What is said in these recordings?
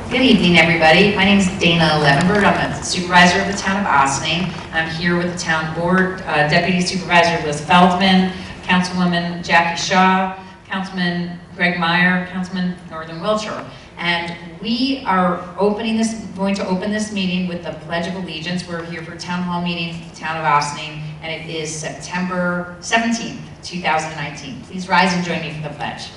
Good evening, everybody. My name is Dana Levenberg. I'm the supervisor of the town of Ossining. I'm here with the town board, Deputy Supervisor Liz Feldman, Councilwoman Jackie Shaw, Councilman Greg Meyer, Councilman Northern Wiltshire. And we are going to open this meeting with the Pledge of Allegiance. We're here for town hall meeting for the town of Ossining, and it is September 17th, 2019. Please rise and join me for the pledge.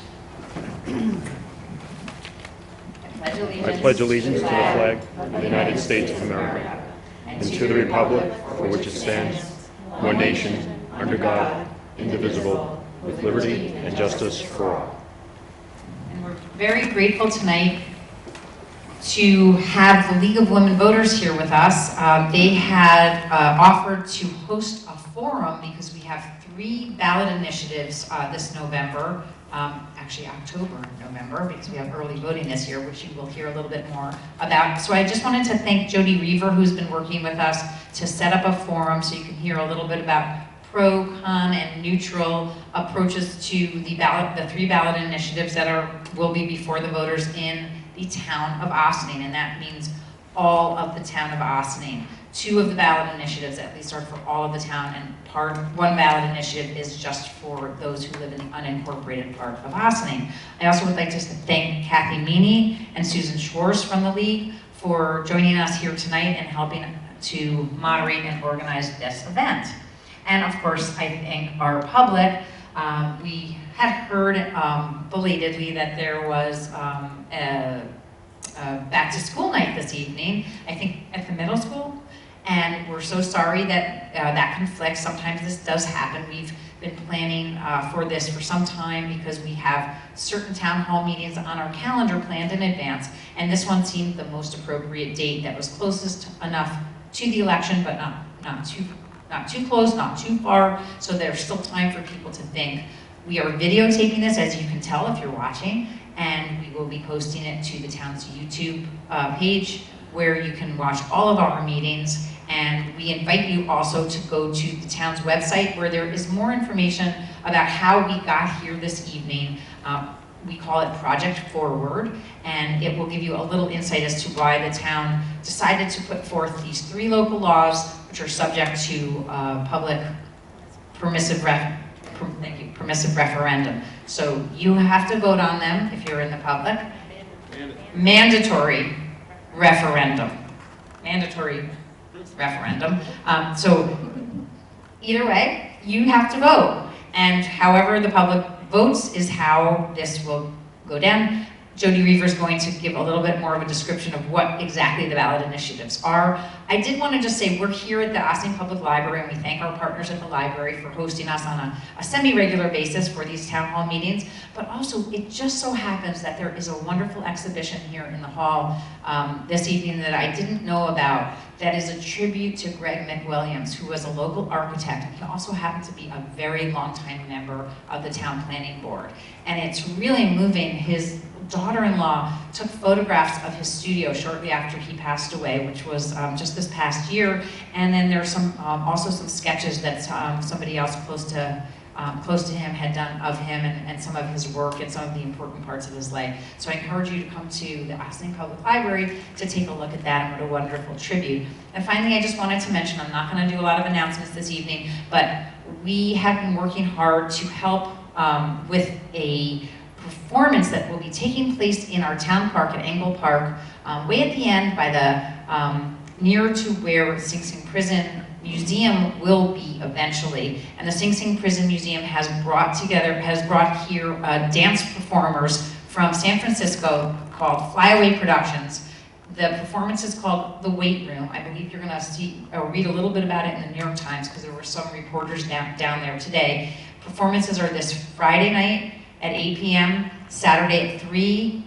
I pledge allegiance to the flag of the United States of America and to the republic for which it stands, one nation, under God, indivisible, with liberty and justice for all. And we're very grateful tonight to have the League of Women Voters here with us. They had offered to host a forum because we have 3 ballot initiatives this November. Actually October, November, because we have early voting this year, which you will hear a little bit more about. So I just wanted to thank Jody Reaver, who's been working with us to set up a forum so you can hear a little bit about pro, con, and neutral approaches to the 3 ballot initiatives that will be before the voters in the town of Ossining, and that means all of the town of Ossining. 2 of the ballot initiatives at least are for all of the town, and 1 ballot initiative is just for those who live in the unincorporated part of Ossining. I also would like to thank Kathy Meany and Susan Schwartz from the League for joining us here tonight and helping to moderate and organize this event. And of course, I thank our public. We had heard belatedly that there was a back to school night this evening, I think at the middle school. And we're so sorry that that conflicts. Sometimes this does happen. We've been planning for this for some time because we have certain town hall meetings on our calendar planned in advance, and this one seemed the most appropriate date that was closest enough to the election, but not too close, not too far, so there's still time for people to think. We are videotaping this, as you can tell if you're watching, and we will be posting it to the town's YouTube page, where you can watch all of our meetings. And we invite you also to go to the town's website, where there is more information about how we got here this evening. We call it Project Forward, and it will give you a little insight as to why the town decided to put forth these 3 local laws, which are subject to public permissive referendum. So you have to vote on them if you're in the public. Mandatory referendum. Mandatory referendum. So either way, you have to vote. And however the public votes is how this will go down. Jody Reaver is going to give a little bit more of a description of what exactly the ballot initiatives are. I did want to just say we're here at the Ossining Public Library, and we thank our partners at the library for hosting us on a semi-regular basis for these town hall meetings. But also, it just so happens that there is a wonderful exhibition here in the hall this evening that I didn't know about, that is a tribute to Greg McWilliams, who was a local architect. He also happened to be a very long-time member of the town planning board. And it's really moving. His daughter-in-law took photographs of his studio shortly after he passed away, which was just this past year. And then there's also some sketches that somebody else close to him had done of him and some of his work and some of the important parts of his life. So I encourage you to come to the Ossining Public Library to take a look at that, and what a wonderful tribute. And finally, I just wanted to mention, I'm not going to do a lot of announcements this evening, but we have been working hard to help with a performance that will be taking place in our town park at Engle Park, way at the end by the near to where Sing Sing Prison Museum will be eventually. And the Sing Sing Prison Museum has brought here dance performers from San Francisco called Flyaway Productions. The performance is called The Weight Room. I believe you're gonna see or read a little bit about it in the New York Times, because there were some reporters down there today. Performances are this Friday night at 8 p.m., Saturday at 3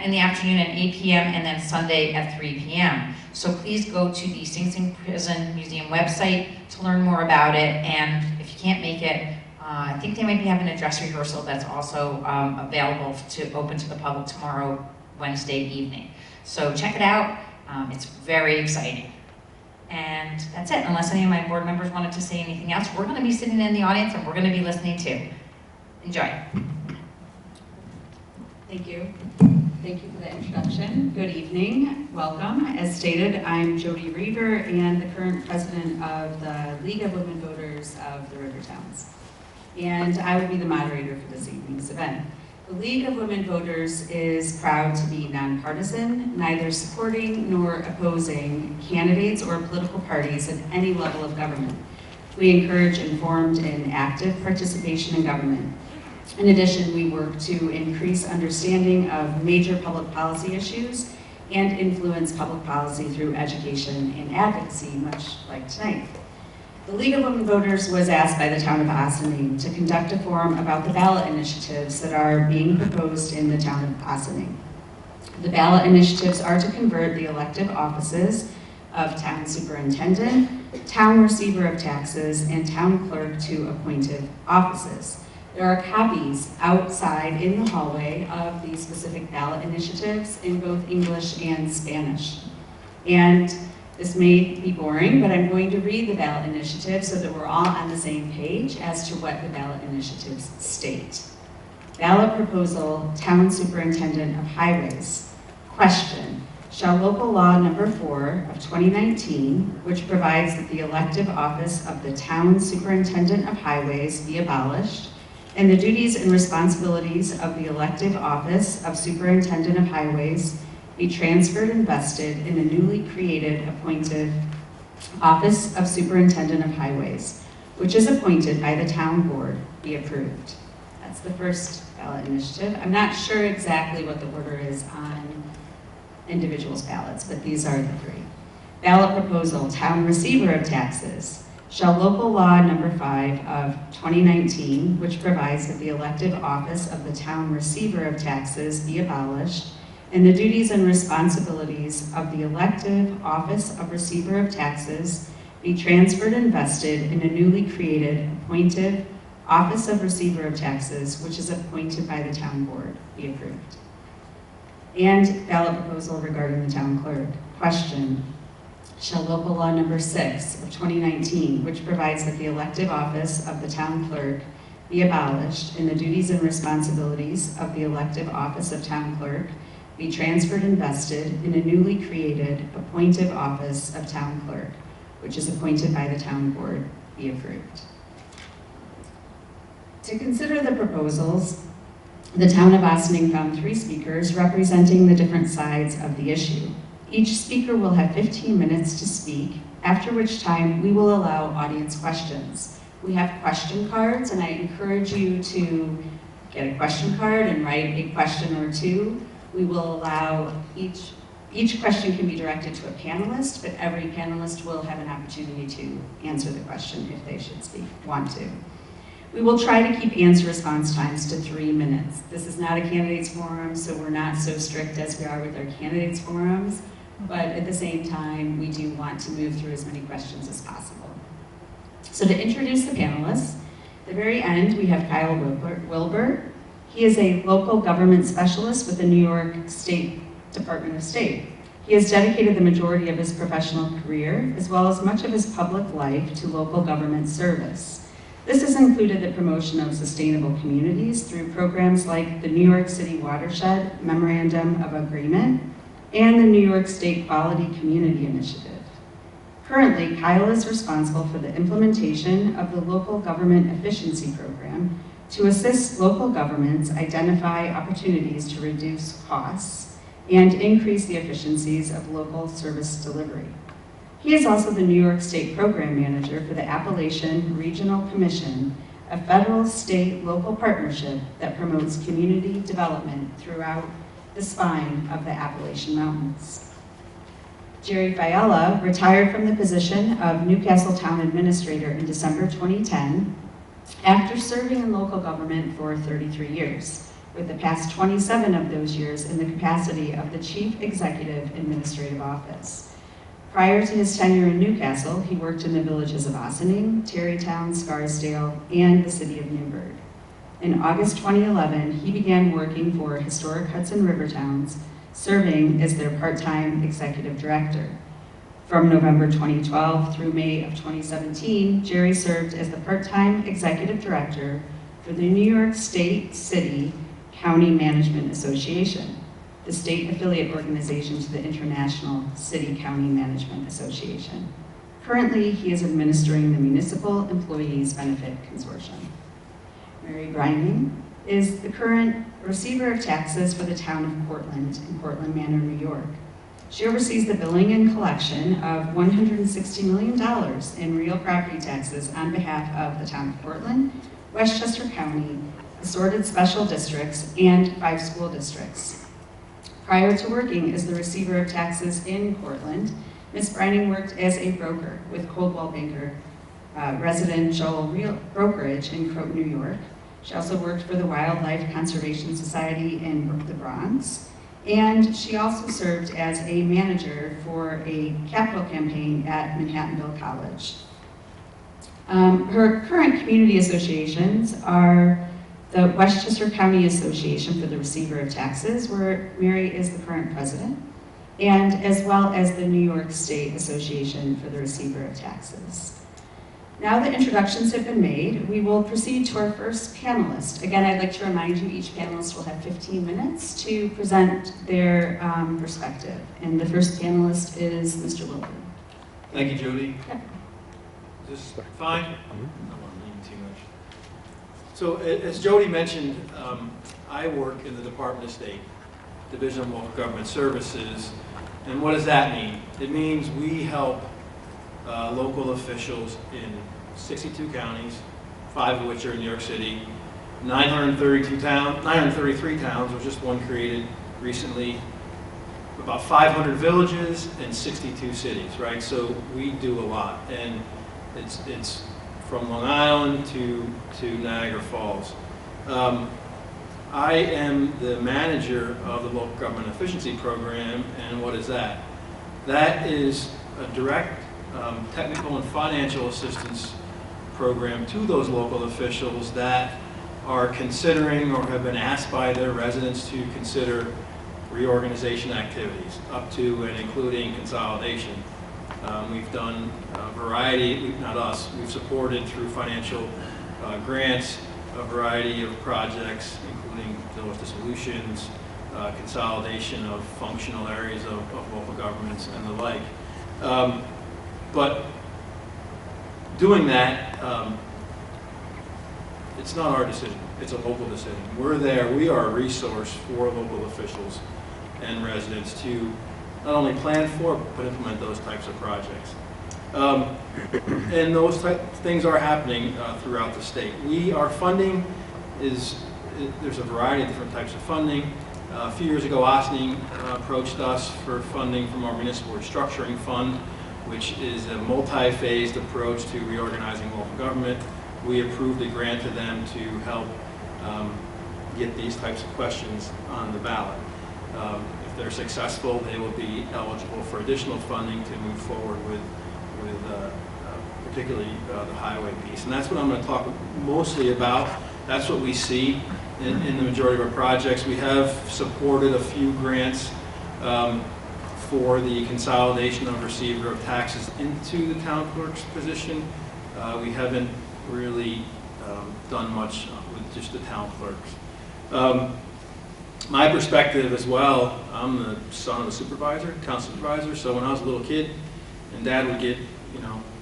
in the afternoon at 8 p.m., and then Sunday at 3 p.m. So please go to the Sing Sing Prison Museum website to learn more about it, and if you can't make it, I think they might be having a dress rehearsal that's also available to open to the public tomorrow, Wednesday evening. So check it out, it's very exciting. And that's it, unless any of my board members wanted to say anything else. We're gonna be sitting in the audience and we're gonna be listening too. Enjoy. Thank you. Thank you for the introduction. Good evening, welcome. As stated, I'm Jody Reaver and the current president of the League of Women Voters of the River Towns. And I will be the moderator for this evening's event. The League of Women Voters is proud to be nonpartisan, neither supporting nor opposing candidates or political parties at any level of government. We encourage informed and active participation in government. In addition, we work to increase understanding of major public policy issues and influence public policy through education and advocacy, much like tonight. The League of Women Voters was asked by the town of Ossining to conduct a forum about the ballot initiatives that are being proposed in the town of Ossining. The ballot initiatives are to convert the elective offices of town superintendent, town receiver of taxes, and town clerk to appointed offices. There are copies outside in the hallway of these specific ballot initiatives in both English and Spanish. And this may be boring, but I'm going to read the ballot initiative so that we're all on the same page as to what the ballot initiatives state. Ballot proposal, Town Superintendent of Highways. Question, shall local law number 4 of 2019, which provides that the elective office of the Town Superintendent of Highways be abolished, and the duties and responsibilities of the elective office of Superintendent of Highways be transferred and vested in a newly created appointed Office of Superintendent of Highways, which is appointed by the town board, be approved. That's the first ballot initiative. I'm not sure exactly what the order is on individuals' ballots, but these are the 3. Ballot proposal, Town Receiver of Taxes. Shall local law number 5 of 2019, which provides that the elective office of the Town Receiver of Taxes be abolished, and the duties and responsibilities of the elective office of Receiver of Taxes be transferred and vested in a newly created appointed Office of Receiver of Taxes, which is appointed by the town board, be approved. And ballot proposal regarding the town clerk. Question, shall local law number 6 of 2019, which provides that the elective office of the town clerk be abolished and the duties and responsibilities of the elective office of town clerk be transferred and vested in a newly created appointed office of town clerk, which is appointed by the town board, be approved. To consider the proposals, the town of Ossining found 3 speakers representing the different sides of the issue. Each speaker will have 15 minutes to speak, after which time we will allow audience questions. We have question cards, and I encourage you to get a question card and write a question or 2. We will allow each question can be directed to a panelist, but every panelist will have an opportunity to answer the question if they should want to. We will try to keep answer-response times to 3 minutes. This is not a candidates forum, so we're not so strict as we are with our candidates forums, but at the same time, we do want to move through as many questions as possible. So to introduce the panelists, at the very end, we have Kyle Wilbur. He is a local government specialist with the New York State Department of State. He has dedicated the majority of his professional career, as well as much of his public life, to local government service. This has included the promotion of sustainable communities through programs like the New York City Watershed Memorandum of Agreement and the New York State Quality Community Initiative. Currently, Kyle is responsible for the implementation of the Local Government Efficiency Program to assist local governments identify opportunities to reduce costs and increase the efficiencies of local service delivery. He is also the New York State Program Manager for the Appalachian Regional Commission, a federal, state, local partnership that promotes community development throughout the spine of the Appalachian Mountains. Jerry Fiala retired from the position of Newcastle Town Administrator in December 2010 after serving in local government for 33 years, with the past 27 of those years in the capacity of the Chief Executive Administrative Office. Prior to his tenure in Newcastle, he worked in the villages of Ossining, Tarrytown, Scarsdale, and the city of Newburgh. In August 2011, he began working for Historic Hudson River Towns, serving as their part-time executive director. From November 2012 through May of 2017, Jerry served as the part-time executive director for the New York State City County Management Association. the state affiliate organization to the International City-County Management Association. Currently, he is administering the Municipal Employees Benefit Consortium. Mary Brining is the current receiver of taxes for the town of Portland in Portland Manor, New York. She oversees the billing and collection of $160 million in real property taxes on behalf of the town of Portland, Westchester County, assorted special districts, and 5 school districts. Prior to working as the receiver of taxes in Portland, Ms. Brining worked as a broker with Coldwell Banker Residential Brokerage in Croton, New York. She also worked for the Wildlife Conservation Society in the Bronx, and she also served as a manager for a capital campaign at Manhattanville College. Her current community associations are the Westchester County Association for the Receiver of Taxes, where Mary is the current president, and as well as the New York State Association for the Receiver of Taxes. Now that introductions have been made, we will proceed to our first panelist. Again, I'd like to remind you each panelist will have 15 minutes to present their perspective. And the first panelist is Mr. Wilbur. Thank you, Jody. Yeah. Is this fine? I don't want to lean too much. So as Jody mentioned, I work in the Department of State, Division of Local Government Services. And what does that mean? It means we help local officials in 62 counties, 5 of which are in New York City, 933 towns, there's just one created recently, about 500 villages and 62 cities, right? So we do a lot, and it's from Long Island to Niagara Falls. I am the manager of the Local Government Efficiency Program, and what is that? That is a direct technical and financial assistance program to those local officials that are considering or have been asked by their residents to consider reorganization activities, up to and including consolidation. We've done a variety, not us, we've supported through financial grants a variety of projects, including village dissolutions, consolidation of functional areas of local governments and the like. But doing that, it's not our decision, it's a local decision. We're there, we are a resource for local officials and residents to not only plan for, but implement those types of projects. And those things are happening throughout the state. Our funding there's a variety of different types of funding. A few years ago, OSNI approached us for funding from our Municipal Restructuring Fund, which is a multi-phased approach to reorganizing local government. We approved a grant to them to help get these types of questions on the ballot. If they're successful, they will be eligible for additional funding to move forward with particularly the highway piece. And that's what I'm going to talk mostly about. That's what we see in the majority of our projects. We have supported a few grants for the consolidation of receiver of taxes into the town clerk's position. We haven't really done much with just the town clerks. My perspective as well, I'm the son of a supervisor, town supervisor, so when I was a little kid and Dad would get,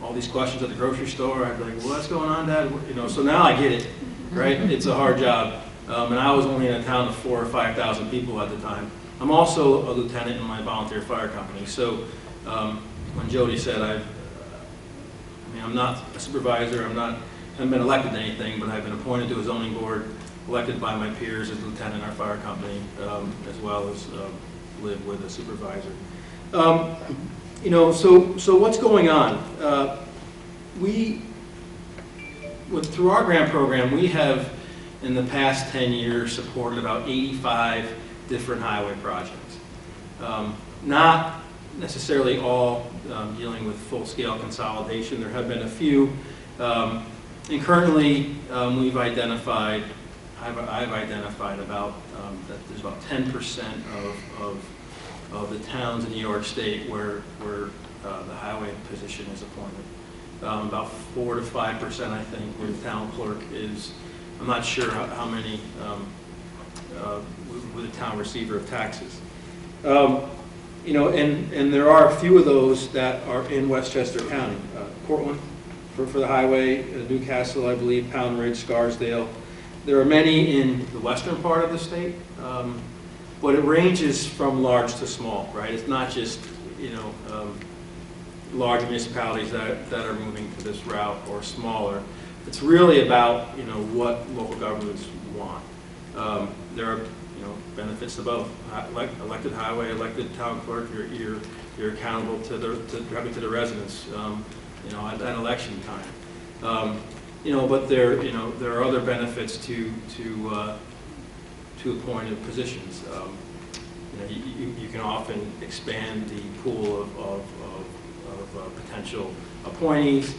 all these questions at the grocery store, I'd be like, well, what's going on, Dad? So now I get it, right? It's a hard job. And I was only in a town of 4,000 or 5,000 people at the time. I'm also a lieutenant in my volunteer fire company. So when Jody said, I'm not a supervisor, haven't been elected to anything, but I've been appointed to a zoning board, elected by my peers as lieutenant in our fire company, as well as live with a supervisor. So what's going on? Through our grant program, we have, in the past 10 years, supported about 85 different highway projects. Not necessarily all dealing with full-scale consolidation. There have been a few. And currently, I've identified about that there's about 10% of the towns in New York State where the highway position is appointed. About 4 to 5%, I think, where the town clerk is. I'm not sure how many with the town receiver of taxes. You know, and there are a few of those that are in Westchester County. Cortland for the highway, Newcastle, I believe, Pound Ridge, Scarsdale. There are many in the western part of the state, but it ranges from large to small, right? It's not just, you know, large municipalities that are moving to this route or smaller. It's really about, you know, what local governments want. There are, you know, benefits to both. Elected highway, elected town clerk, you're accountable to the residents, you know, at election time. You know, but there are other benefits to appointed positions. You know, you can often expand the pool of potential appointees.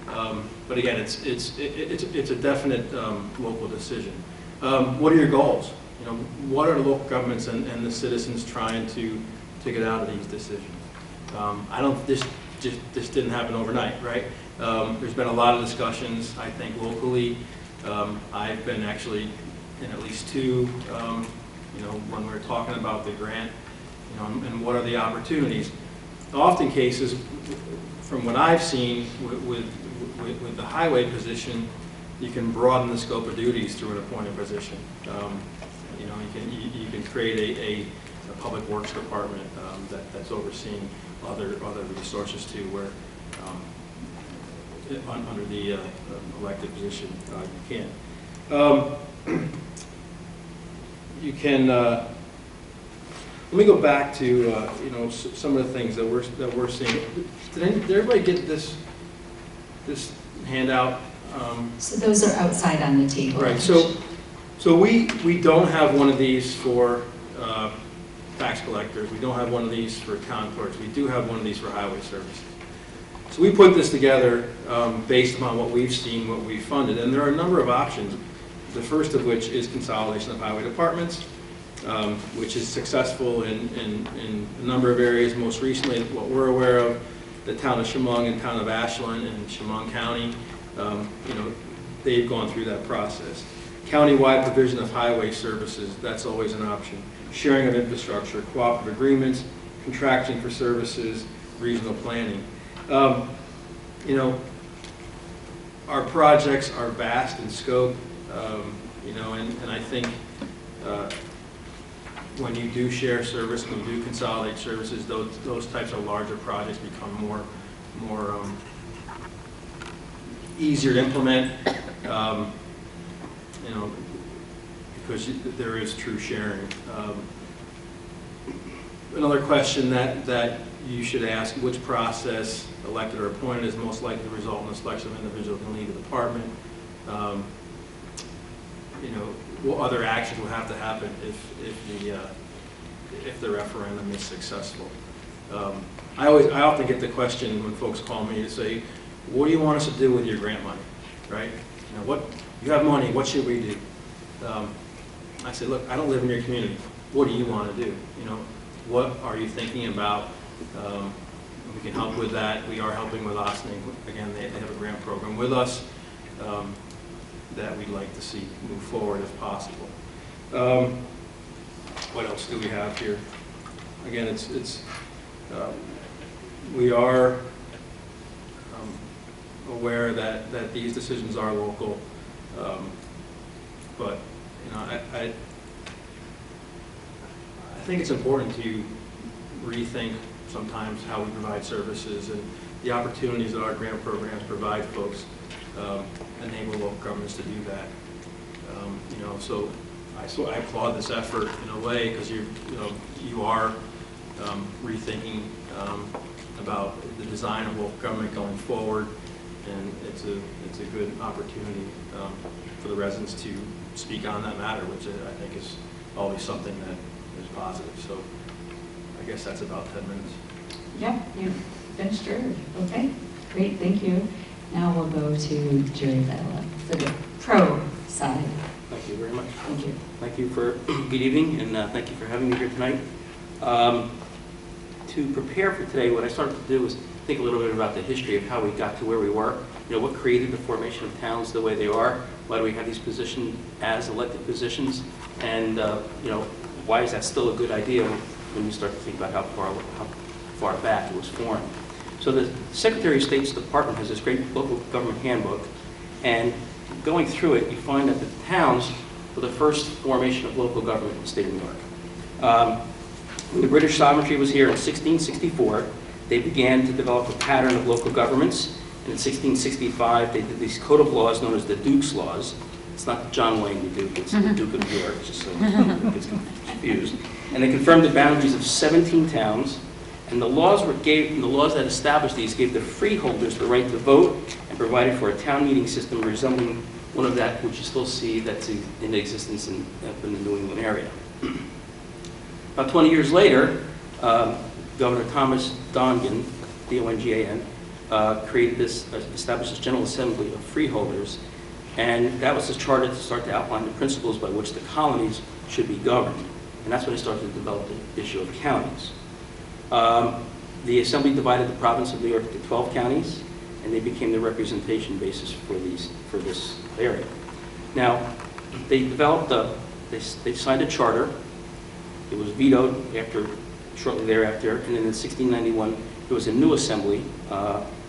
But again, it's a definite local decision. What are your goals? You know, what are the local governments and the citizens trying to get out of these decisions? This didn't happen overnight, right? There's been a lot of discussions, I think, locally. I've been actually in at least two, you know, when we're talking about the grant, you know, and what are the opportunities. Often cases, from what I've seen with the highway position, you can broaden the scope of duties through an appointed position. You know, you can create a public works department that's overseeing other resources too, where under the elected position you can. You can. Let me go back to you know, some of the things that we're seeing. Did everybody get this handout? So those are outside on the table. Right. So we don't have one of these for tax collectors. We don't have one of these for town clerks. We do have one of these for highway services. So we put this together based upon what we've seen, what we've funded, and there are a number of options. The first of which is consolidation of highway departments, which is successful in a number of areas. Most recently, what we're aware of, the town of Chemung and town of Ashland and Chemung County, you know, they've gone through that process. Countywide provision of highway services, that's always an option. Sharing of infrastructure, cooperative agreements, contracting for services, regional planning. You know, our projects are vast in scope, you know, and I think when you do share service, when you do consolidate services, those types of larger projects become more easier to implement, you know, because there is true sharing. Another question that you should ask: which process, elected or appointed, is most likely to result in the selection of an individual who can lead the department? You know, what other actions will have to happen if the referendum is successful? I often get the question when folks call me to say, "What do you want us to do with your grant money?" Right? You know, you have money. What should we do? I say, look, I don't live in your community. What do you want to do? You know, what are you thinking about? We can help with that. We are helping with Ossining. Again, they have a grant program with us that we'd like to see move forward if possible. What else do we have here? Again, we are aware that these decisions are local, but you know, I think it's important to rethink sometimes how we provide services and the opportunities that our grant programs provide folks, enable local governments to do that. You know, so I applaud this effort in a way, because you are rethinking about the design of local government going forward, and it's a good opportunity for the residents to speak on that matter, which I think is always something that is positive. So I guess that's about 10 minutes. Yep, you finished yours. Okay, great, thank you. Now we'll go to Jerry Vela for the pro side. Thank you very much. Thank you. Thank you for good evening, and thank you for having me here tonight. To prepare for today, what I started to do was think a little bit about the history of how we got to where we were. You know, what created the formation of towns the way they are? Why do we have these positions as elected positions? And you know, why is that still a good idea when you start to think about how far back it was formed. So the Secretary of State's department has this great local government handbook, and going through it, you find that the towns were the first formation of local government in the state of New York. When the British sovereignty was here in 1664, they began to develop a pattern of local governments, and in 1665 they did these code of laws known as the Duke's Laws. It's not John Wayne the Duke, it's the Duke of New York, just so it gets confused. And they confirmed the boundaries of 17 towns, and the laws that established these gave the freeholders the right to vote and provided for a town meeting system resembling one of that which you still see that's in existence in the New England area. About 20 years later, Governor Thomas Dongan, D-O-N-G-A-N, established this General Assembly of Freeholders, and that was the charter to start to outline the principles by which the colonies should be governed. And that's when they started to develop the issue of counties. The Assembly divided the province of New York into 12 counties, and they became the representation basis for this area. Now, they developed they signed a charter. It was vetoed shortly thereafter, and then in 1691 there was a new assembly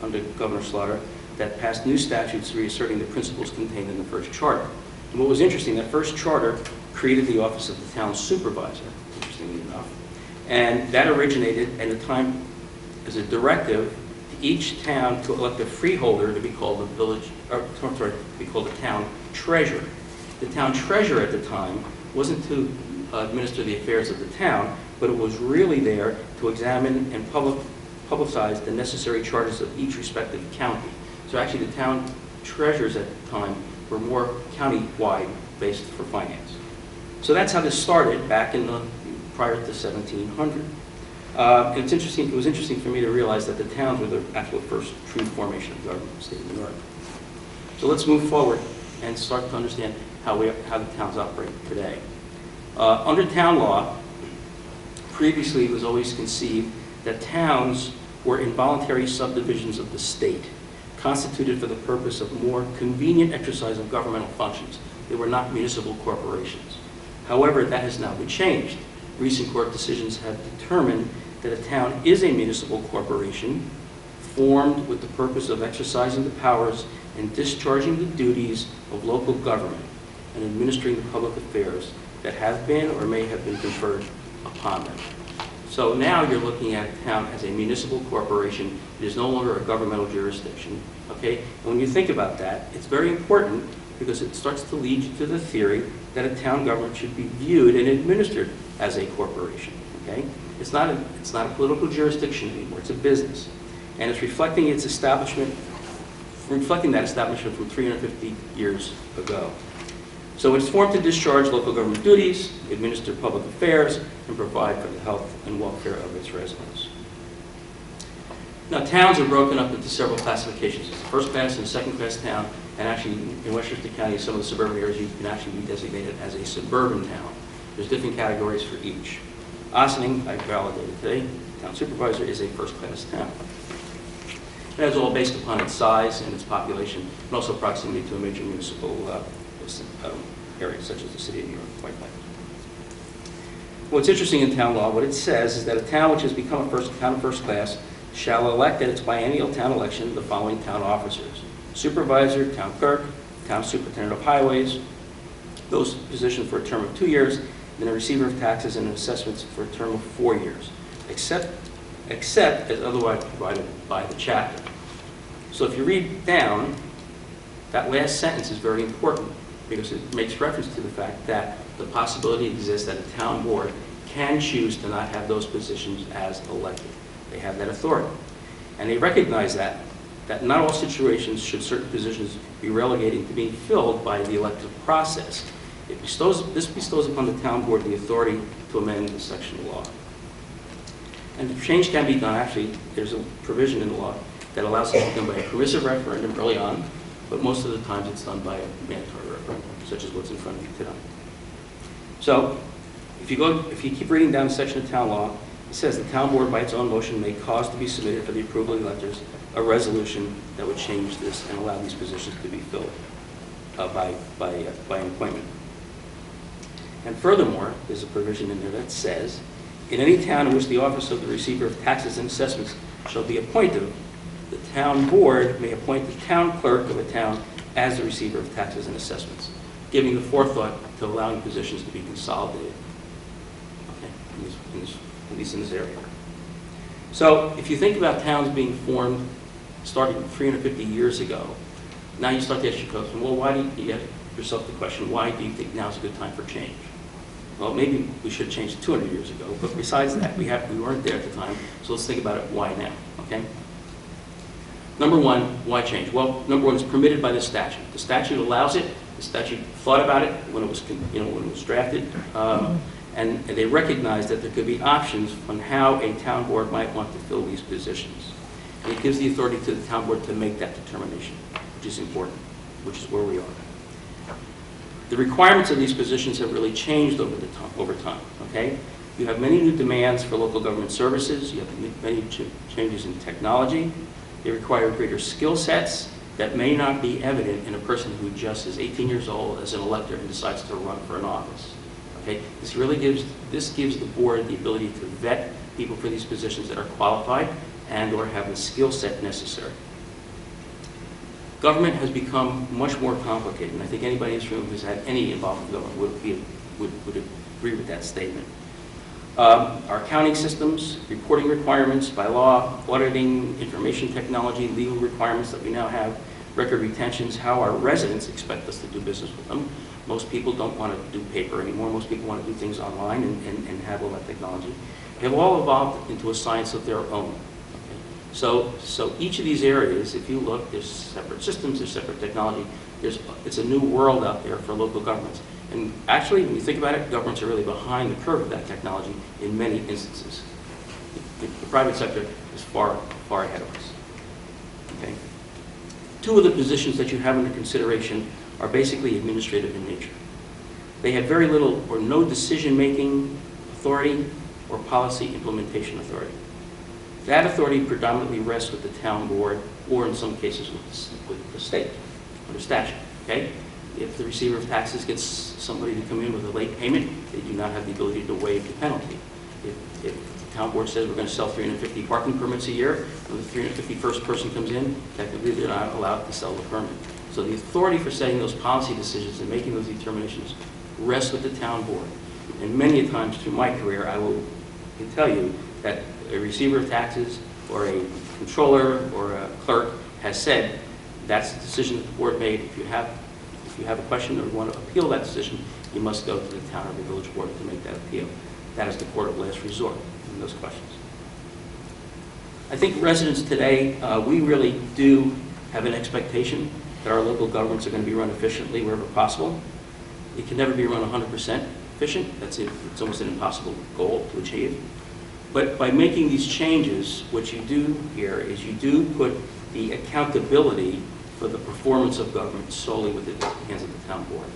under Governor Slaughter that passed new statutes reasserting the principles contained in the first charter. And what was interesting, that first charter created the office of the town supervisor, interestingly enough, and that originated at the time as a directive to each town to elect a freeholder to be called to be called a town treasurer. The town treasurer at the time wasn't to administer the affairs of the town, but it was really there to examine and publicize the necessary charters of each respective county. So actually the town treasurers at the time were more county-wide based for finance. So that's how this started back prior to 1700. And it's interesting. It was interesting for me to realize that the towns were the actual first true formation of government in the state of New York. So let's move forward and start to understand how the towns operate today. Under town law, previously it was always conceived that towns were involuntary subdivisions of the state, constituted for the purpose of more convenient exercise of governmental functions. They were not municipal corporations. However, that has now been changed. Recent court decisions have determined that a town is a municipal corporation formed with the purpose of exercising the powers and discharging the duties of local government and administering the public affairs that have been or may have been conferred upon them. So now you're looking at a town as a municipal corporation. It is no longer a governmental jurisdiction, okay? And when you think about that, it's very important because it starts to lead you to the theory that a town government should be viewed and administered as a corporation, okay? It's not a political jurisdiction anymore, it's a business. And it's reflecting that establishment from 350 years ago. So it's formed to discharge local government duties, administer public affairs, and provide for the health and welfare of its residents. Now, towns are broken up into several classifications. It's a first class and a second class town, and actually in Westchester County, some of the suburban areas, you can actually be designated as a suburban town. There's different categories for each. Ossining, I validated today, town supervisor, is a first class town. That is all based upon its size and its population, and also proximity to a major municipal area, such as the city of New York, quite likely. What's interesting in town law, what it says is that a town which has become a town of first class shall elect at its biennial town election the following town officers: supervisor, town clerk, town superintendent of highways, those positioned for a term of 2 years, and a receiver of taxes and assessments for a term of 4 years, except as otherwise provided by the chapter. So if you read down, that last sentence is very important because it makes reference to the fact that the possibility exists that a town board can choose to not have those positions as elected. They have that authority. And they recognize that not all situations should certain positions be relegated to being filled by the elective process. This bestows upon the town board the authority to amend the section of law. And the change can be done, actually, there's a provision in the law that allows it to be done by a permissive referendum early on, but most of the times it's done by a mandatory referendum, such as what's in front of you today. So, if you keep reading down the section of town law, it says the town board by its own motion may cause to be submitted for the approval of the electors a resolution that would change this and allow these positions to be filled by an appointment. And furthermore, there's a provision in there that says In any town in which the office of the receiver of taxes and assessments shall be appointed, the town board may appoint the town clerk of a town as the receiver of taxes and assessments, giving the forethought to allowing positions to be consolidated, okay, at least in this area. So if you think about towns being formed starting 350 years ago, now you start to ask yourself, well, why do you ask yourself the question, why do you think now's a good time for change? Well, maybe we should have changed it 200 years ago, but besides that, we weren't there at the time, so let's think about it, why now, okay? Number one, why change? Well, number one, it's permitted by the statute. The statute allows it. The statute thought about it when it was, when it was drafted, and they recognized that there could be options on how a town board might want to fill these positions. And it gives the authority to the town board to make that determination, which is important, which is where we are. The requirements of these positions have really changed over time, okay? You have many new demands for local government services. You have many changes in technology. They require greater skill sets that may not be evident in a person who just is 18 years old as an elector and decides to run for an office. Okay? This gives the board the ability to vet people for these positions that are qualified and or have the skill set necessary. Government has become much more complicated, and I think anybody in this room who's had any involvement with government would agree with that statement. Our accounting systems, reporting requirements by law, auditing, information technology, legal requirements that we now have, record retentions, how our residents expect us to do business with them. Most people don't want to do paper anymore. Most people want to do things online and have all that technology. They have all evolved into a science of their own. Okay? So each of these areas, if you look, there's separate systems, there's separate technology. It's a new world out there for local governments. And actually, when you think about it, governments are really behind the curve of that technology in many instances. The private sector is far, far ahead of us. Okay? Two of the positions that you have under consideration are basically administrative in nature. They have very little or no decision-making authority or policy implementation authority. That authority predominantly rests with the town board or in some cases with the state under statute. Okay? If the receiver of taxes gets somebody to come in with a late payment, they do not have the ability to waive the penalty. If the town board says we're going to sell 350 parking permits a year, when the 351st person comes in, technically they're not allowed to sell the permit. So the authority for setting those policy decisions and making those determinations rests with the town board. And many times through my career, I can tell you that a receiver of taxes or a controller or a clerk has said that's the decision that the board made. If you have a question or want to appeal that decision, you must go to the town or the village board to make that appeal. That is the court of last resort in those questions. I think residents today, we really do have an expectation that our local governments are going to be run efficiently wherever possible. It can never be run 100% efficient. It's almost an impossible goal to achieve. But by making these changes, what you do here is you do put the accountability for the performance of government solely within the hands of the town board.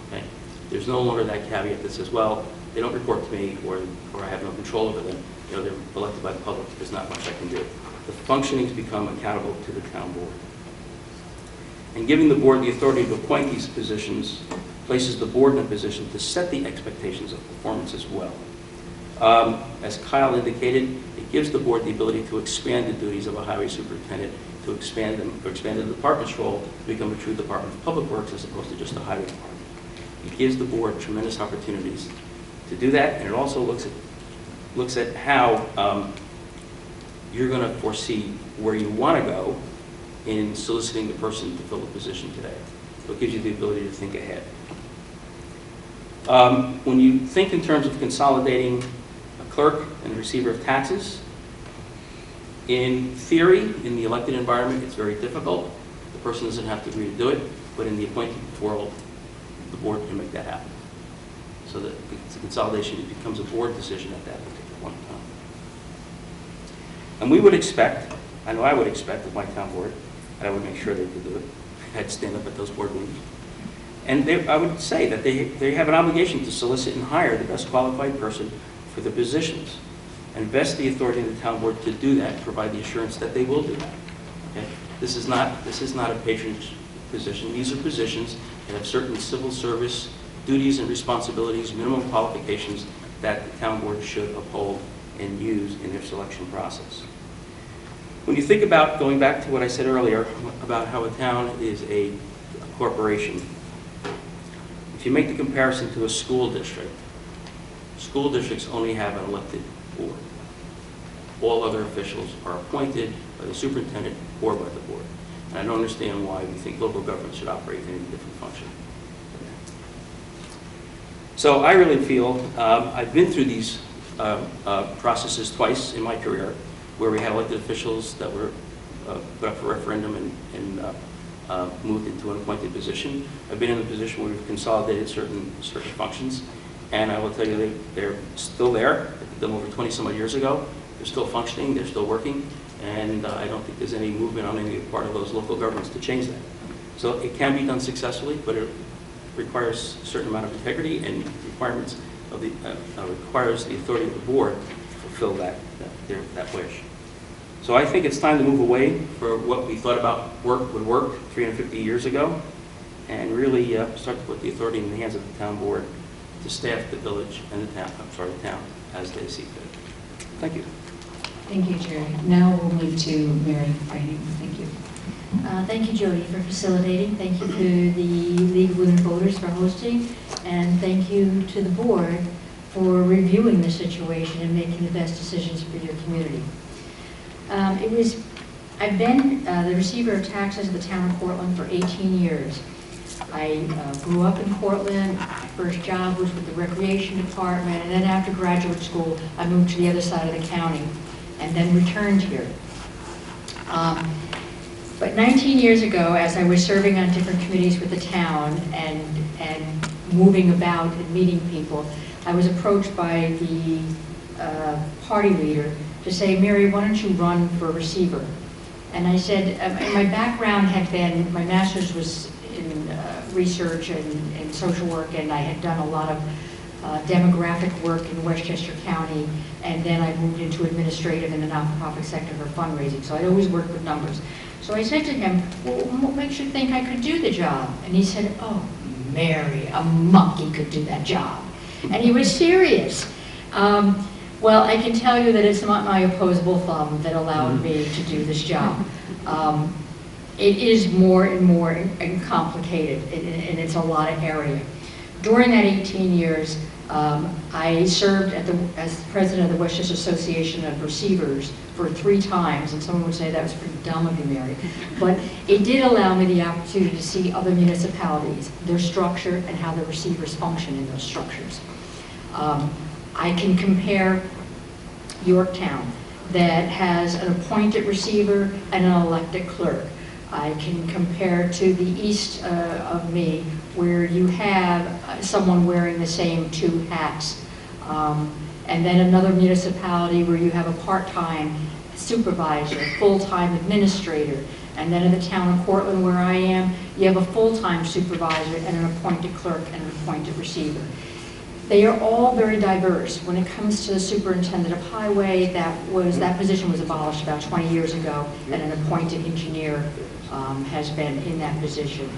Okay? There's no longer that caveat that says, well, they don't report to me or I have no control over them. You know, they're elected by the public. There's not much I can do. The functionings become accountable to the town board. And giving the board the authority to appoint these positions places the board in a position to set the expectations of performance as well. As Kyle indicated, it gives the board the ability to expand the duties of a highway superintendent, to expand the department's role to become a true Department of Public Works as opposed to just a highway department. It gives the board tremendous opportunities to do that, and it also looks at how you're going to foresee where you want to go in soliciting the person to fill the position today. So it gives you the ability to think ahead. When you think in terms of consolidating a clerk and a receiver of taxes, in theory, in the elected environment, it's very difficult. The person doesn't have to agree to do it, but in the appointed world, the board can make that happen. So that the consolidation, it becomes a board decision at that particular point in time. And we would expect, I know I would expect of my town board, and I would make sure they could do it. I'd stand up at those board meetings. And I would say that they have an obligation to solicit and hire the best qualified person for the positions, and vest the authority of the town board to do that, provide the assurance that they will do that. Okay? This is not a patronage position. These are positions that have certain civil service duties and responsibilities, minimum qualifications that the town board should uphold and use in their selection process. When you think about, going back to what I said earlier about how a town is a corporation, if you make the comparison to a school district, school districts only have an elected board. All other officials are appointed by the superintendent or by the board. And I don't understand why we think local government should operate in any different function. So I really feel, I've been through these processes twice in my career, where we had elected officials that were put up for referendum and moved into an appointed position. I've been in the position where we've consolidated certain functions, and I will tell you they're still there. I did them over 20 some odd years ago. They're still functioning, they're still working, and I don't think there's any movement on any part of those local governments to change that. So it can be done successfully, but it requires a certain amount of integrity and requirements of the requires the authority of the board to fulfill that wish. So I think it's time to move away from what we thought about would work 350 years ago, and really start to put the authority in the hands of the town board to staff the village and the town as they see fit. Thank you. Thank you, Jerry. Now we'll move to Mary Fighting. Thank you. Thank you, Jody, for facilitating. Thank you to the League of Women Voters for hosting, and thank you to the board for reviewing the situation and making the best decisions for your community. I've been the receiver of taxes of the town of Cortland for 18 years. I grew up in Cortland. My first job was with the recreation department, and then after graduate school, I moved to the other side of the county and then returned here. But 19 years ago, as I was serving on different committees with the town and moving about and meeting people, I was approached by the party leader to say, Mary, why don't you run for receiver? And I said, my background had been, my master's was in research and social work, and I had done a lot of demographic work in Westchester County, and then I moved into administrative in the not-for-profit sector for fundraising, so I'd always worked with numbers. So I said to him, well, what makes you think I could do the job? And he said, oh, Mary, a monkey could do that job. And he was serious. Well, I can tell you that it's not my opposable thumb that allowed me to do this job. It is more and more complicated, and it's a lot of area. During that 18 years, I served as president of the Westchester Association of Receivers for 3 times, and someone would say that was pretty dumb of you, Mary. But it did allow me the opportunity to see other municipalities, their structure, and how the receivers function in those structures. I can compare Yorktown, that has an appointed receiver and an elected clerk. I can compare to the east of me, where you have someone wearing the same 2 hats. And then another municipality where you have a part-time supervisor, full-time administrator. And then in the town of Cortland, where I am, you have a full-time supervisor and an appointed clerk and an appointed receiver. They are all very diverse. When it comes to the superintendent of highway, that position was abolished about 20 years ago, and an appointed engineer has been in that position.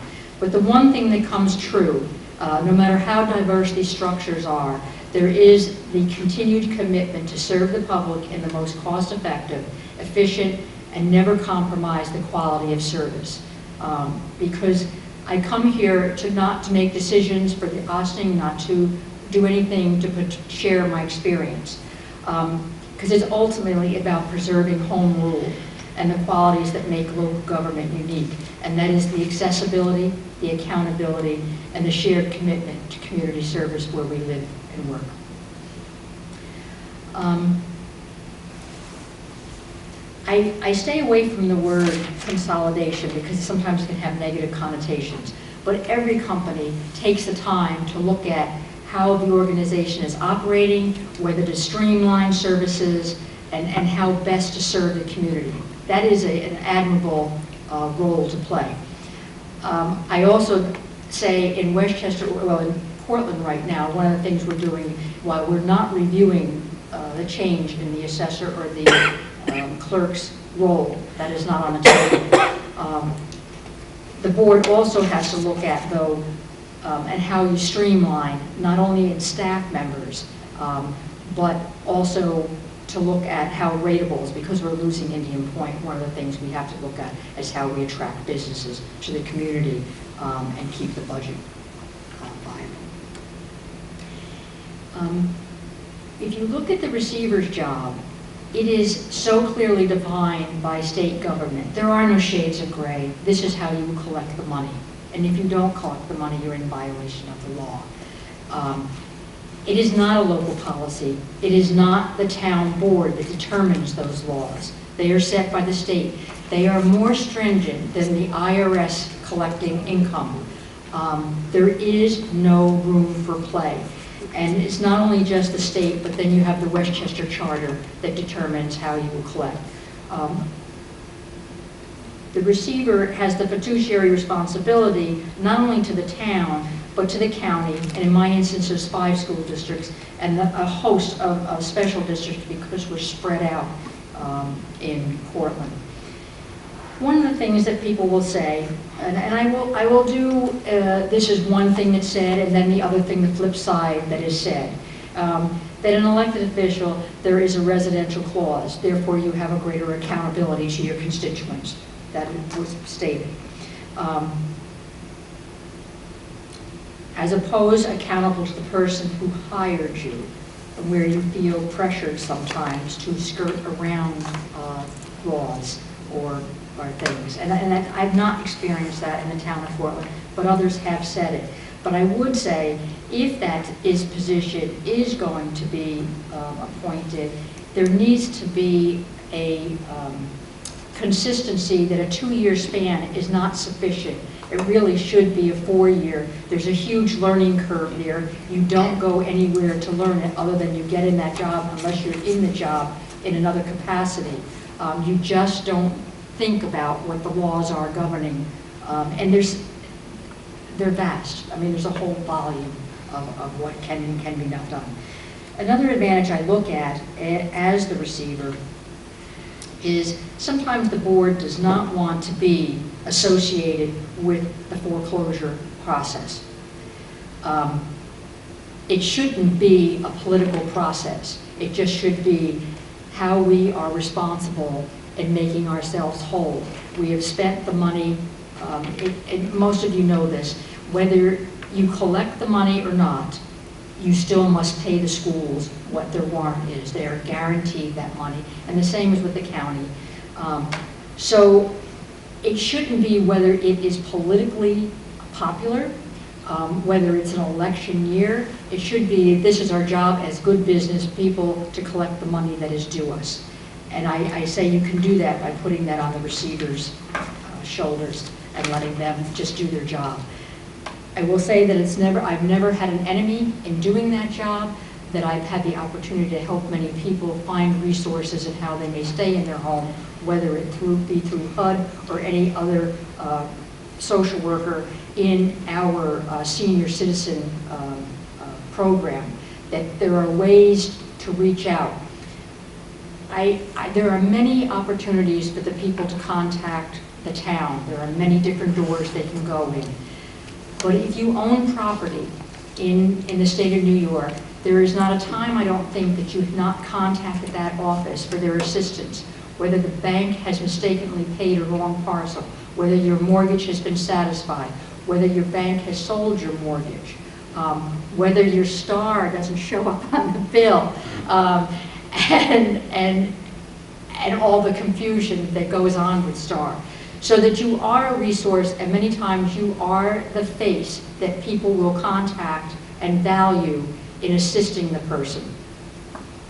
But the one thing that comes true, no matter how diverse these structures are, there is the continued commitment to serve the public in the most cost-effective, efficient, and never compromise the quality of service. Because I come here not to make decisions for the Ossining, not to do anything to share my experience. Because it's ultimately about preserving home rule and the qualities that make local government unique. And that is the accessibility, the accountability, and the shared commitment to community service where we live and work. I stay away from the word consolidation because sometimes it can have negative connotations. But every company takes the time to look at how the organization is operating, whether to streamline services, and how best to serve the community. That is an admirable role to play. I also say in Westchester, well, in Cortland right now, one of the things we're doing, while we're not reviewing the change in the assessor or the clerk's role, that is not on the table. The board also has to look at, though, and how you streamline, not only in staff members, but also to look at how rateables, because we're losing Indian Point, one of the things we have to look at is how we attract businesses to the community and keep the budget viable. If you look at the receiver's job, it is so clearly defined by state government. There are no shades of gray. This is how you collect the money. And if you don't collect the money, you're in violation of the law. It is not a local policy. It is not the town board that determines those laws. They are set by the state. They are more stringent than the IRS collecting income. There is no room for play. And it's not only just the state, but then you have the Westchester Charter that determines how you will collect. The receiver has the fiduciary responsibility not only to the town, but to the county, and in my instance, there's 5 school districts, and a host of special districts because we're spread out in Portland. One of the things that people will say, and I will do, this is one thing that's said, and then the other thing, the flip side that is said, that an elected official, there is a residential clause, therefore you have a greater accountability to your constituents. That was stated. As opposed accountable to the person who hired you, where you feel pressured sometimes to skirt around laws or things. And I've not experienced that in the town of Portland, but others have said it. But I would say, if that position is going to be appointed, there needs to be a consistency that a 2-year span is not sufficient. It really should be a 4-year. There's a huge learning curve there. You don't go anywhere to learn it other than you get in that job unless you're in the job in another capacity. You just don't think about what the laws are governing. And they're vast. I mean, there's a whole volume of what can and can be not done. Another advantage I look at as the receiver is sometimes the board does not want to be associated with the foreclosure process. It shouldn't be a political process. It just should be how we are responsible in making ourselves whole. We have spent the money, and most of you know this, whether you collect the money or not, you still must pay the schools what their warrant is. They are guaranteed that money, and the same is with the county. So it shouldn't be whether it is politically popular, whether it's an election year. It should be, this is our job as good business people to collect the money that is due us. And I say you can do that by putting that on the receiver's shoulders and letting them just do their job. I will say that I've never had an enemy in doing that job, that I've had the opportunity to help many people find resources and how they may stay in their home, whether it be through HUD or any other social worker in our senior citizen program, that there are ways to reach out. There are many opportunities for the people to contact the town. There are many different doors they can go in. But if you own property in the state of New York, there is not a time, I don't think, that you have not contacted that office for their assistance, whether the bank has mistakenly paid a wrong parcel, whether your mortgage has been satisfied, whether your bank has sold your mortgage, whether your star doesn't show up on the bill, and all the confusion that goes on with star. So that you are a resource, and many times you are the face that people will contact and value in assisting the person.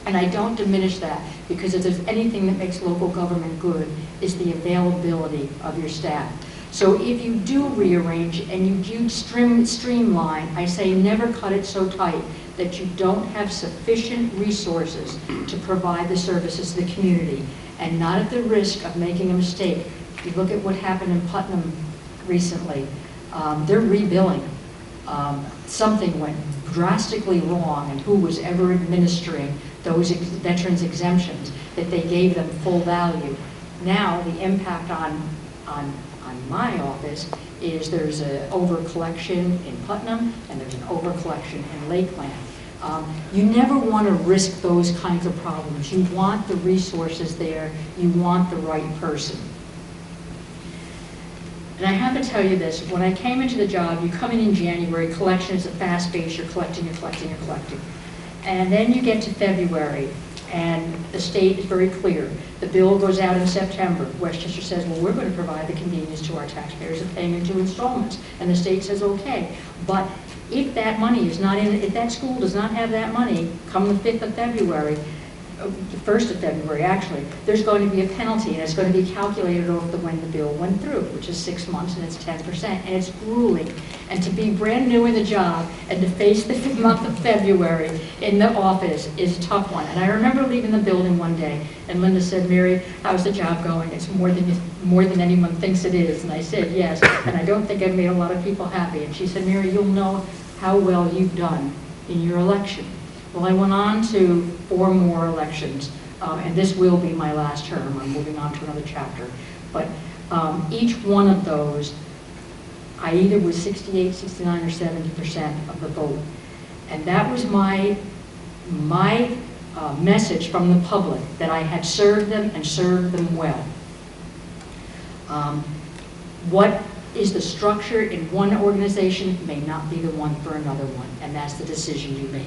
And I don't diminish that, because if there's anything that makes local government good, is the availability of your staff. So if you do rearrange and you do streamline, I say never cut it so tight that you don't have sufficient resources to provide the services to the community, and not at the risk of making a mistake. If you look at what happened in Putnam recently, they're rebilling. Something went drastically wrong, and who was ever administering those veterans exemptions, that they gave them full value. Now the impact on my office is there's an over collection in Putnam and there's an over collection in Lakeland. You never want to risk those kinds of problems. You want the resources there. You want the right person. And I have to tell you this, when I came into the job, you come in January, collection is a fast pace, you're collecting, you're collecting, you're collecting. And then you get to February, and the state is very clear. The bill goes out in September. Westchester says, well, we're going to provide the convenience to our taxpayers of paying in 2 installments. And the state says, okay. But if that money is not in, if that school does not have that money, come the 5th of February, the 1st of February actually, there's going to be a penalty, and it's going to be calculated off when the bill went through, which is 6 months, and it's 10%, and it's grueling. And to be brand new in the job and to face the month of February in the office is a tough one. And I remember leaving the building one day, and Linda said, Mary, how's the job going? It's more than anyone thinks it is. And I said, yes, and I don't think I've made a lot of people happy. And she said, Mary, you'll know how well you've done in your election. Well, I went on to 4 more elections, and this will be my last term. I'm moving on to another chapter. But each one of those, I either was 68, 69, or 70% of the vote. And that was my message from the public, that I had served them and served them well. What is the structure in one organization may not be the one for another one, and that's the decision you make.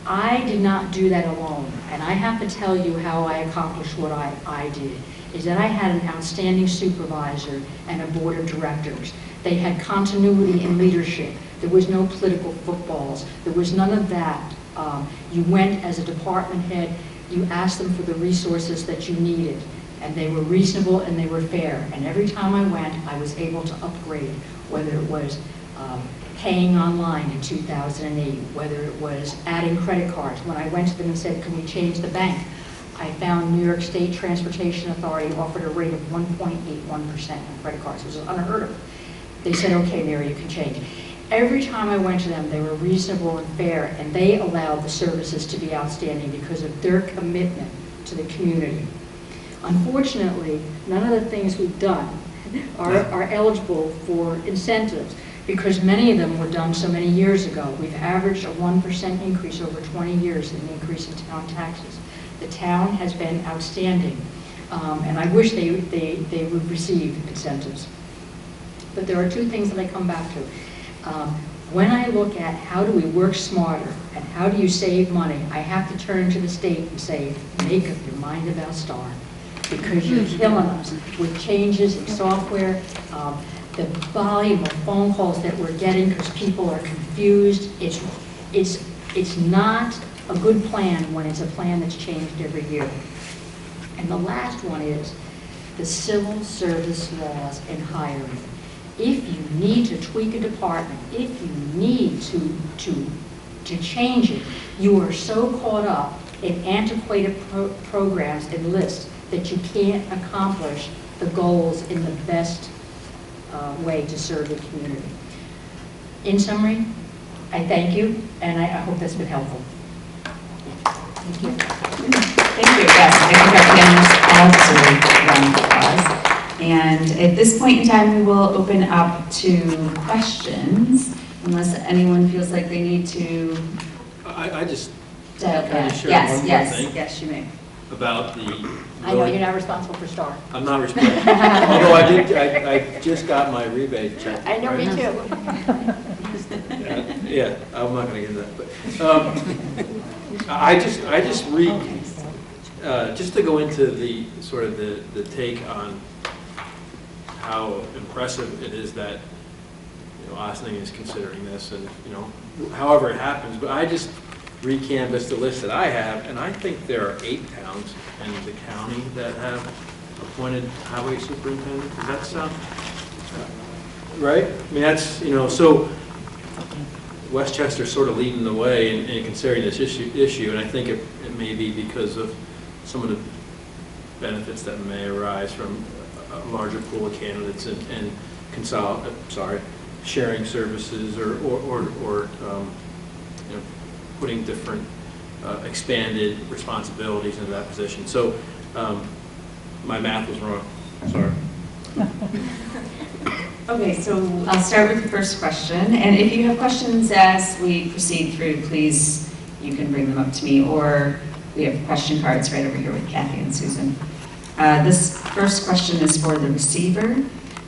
I did not do that alone, and I have to tell you how I accomplished what I did, is that I had an outstanding supervisor and a board of directors. They had continuity in leadership. There was no political footballs. There was none of that. You went as a department head, you asked them for the resources that you needed, and they were reasonable and they were fair. And every time I went, I was able to upgrade, whether it was paying online in 2008, whether it was adding credit cards. When I went to them and said, can we change the bank? I found New York State Transportation Authority offered a rate of 1.81% on credit cards. It was unheard of. They said, okay, Mary, you can change. Every time I went to them, they were reasonable and fair, and they allowed the services to be outstanding because of their commitment to the community. Unfortunately, none of the things we've done are eligible for incentives, because many of them were done so many years ago. We've averaged a 1% increase over 20 years in the increase in town taxes. The town has been outstanding, and I wish they would receive incentives. But there are 2 things that I come back to. When I look at how do we work smarter and how do you save money, I have to turn to the state and say, make up your mind about STAR, because you're killing us with changes in software. The volume of phone calls that we're getting because people are confused. It's not a good plan when it's a plan that's changed every year. And the last one is the civil service laws and hiring. If you need to tweak a department, if you need to change it, you are so caught up in antiquated programs and lists that you can't accomplish the goals in the best way to serve the community. In summary, I thank you, and I hope that's been helpful. Thank you. Thank you. Yes, I think our panelists also round of applause. And at this point in time, we will open up to questions, unless anyone feels like they need to. I just Share yes, yes, thing yes, you may. about the. I know you're not responsible for STAR. I'm not responsible. Although I just got my rebate check. I know, right? me too. Yeah, I'm not going to get that. But I just read, just to go into the sort of the take on how impressive it is that Ossining is considering this, and however it happens. But I just recanvassed the list that I have, and I think there are 8 towns in the county that have appointed highway superintendent. Does that sound right? I mean, that's so. Westchester's sort of leading the way in considering this issue, and I think it may be because of some of the benefits that may arise from a larger pool of candidates and sharing services or putting different expanded responsibilities into that position. So my math was wrong. Sorry. Okay, so I'll start with the first question, and if you have questions as we proceed through, please, you can bring them up to me, or we have question cards right over here with Kathy and Susan. This first question is for the receiver.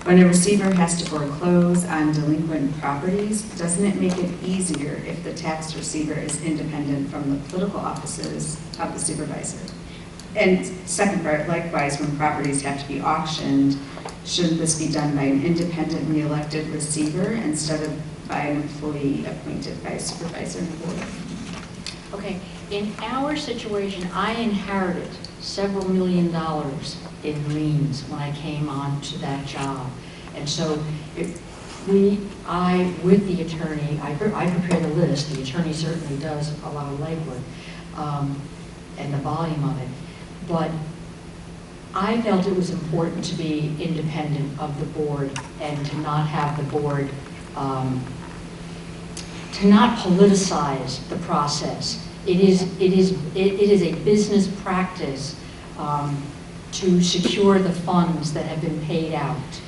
When a receiver has to foreclose on delinquent properties, doesn't it make it easier if the tax receiver is independent from the political offices of the supervisor? And second part, likewise, when properties have to be auctioned, shouldn't this be done by an independent re-elected receiver instead of by an employee appointed by a supervisor and board? Okay, in our situation, I inherited several $1 million in liens when I came on to that job. And so with the attorney, I prepared the list, the attorney certainly does a lot of legwork, and the volume of it. But I felt it was important to be independent of the board and to not have the board, to not politicize the process. It is a business practice to secure the funds that have been paid out.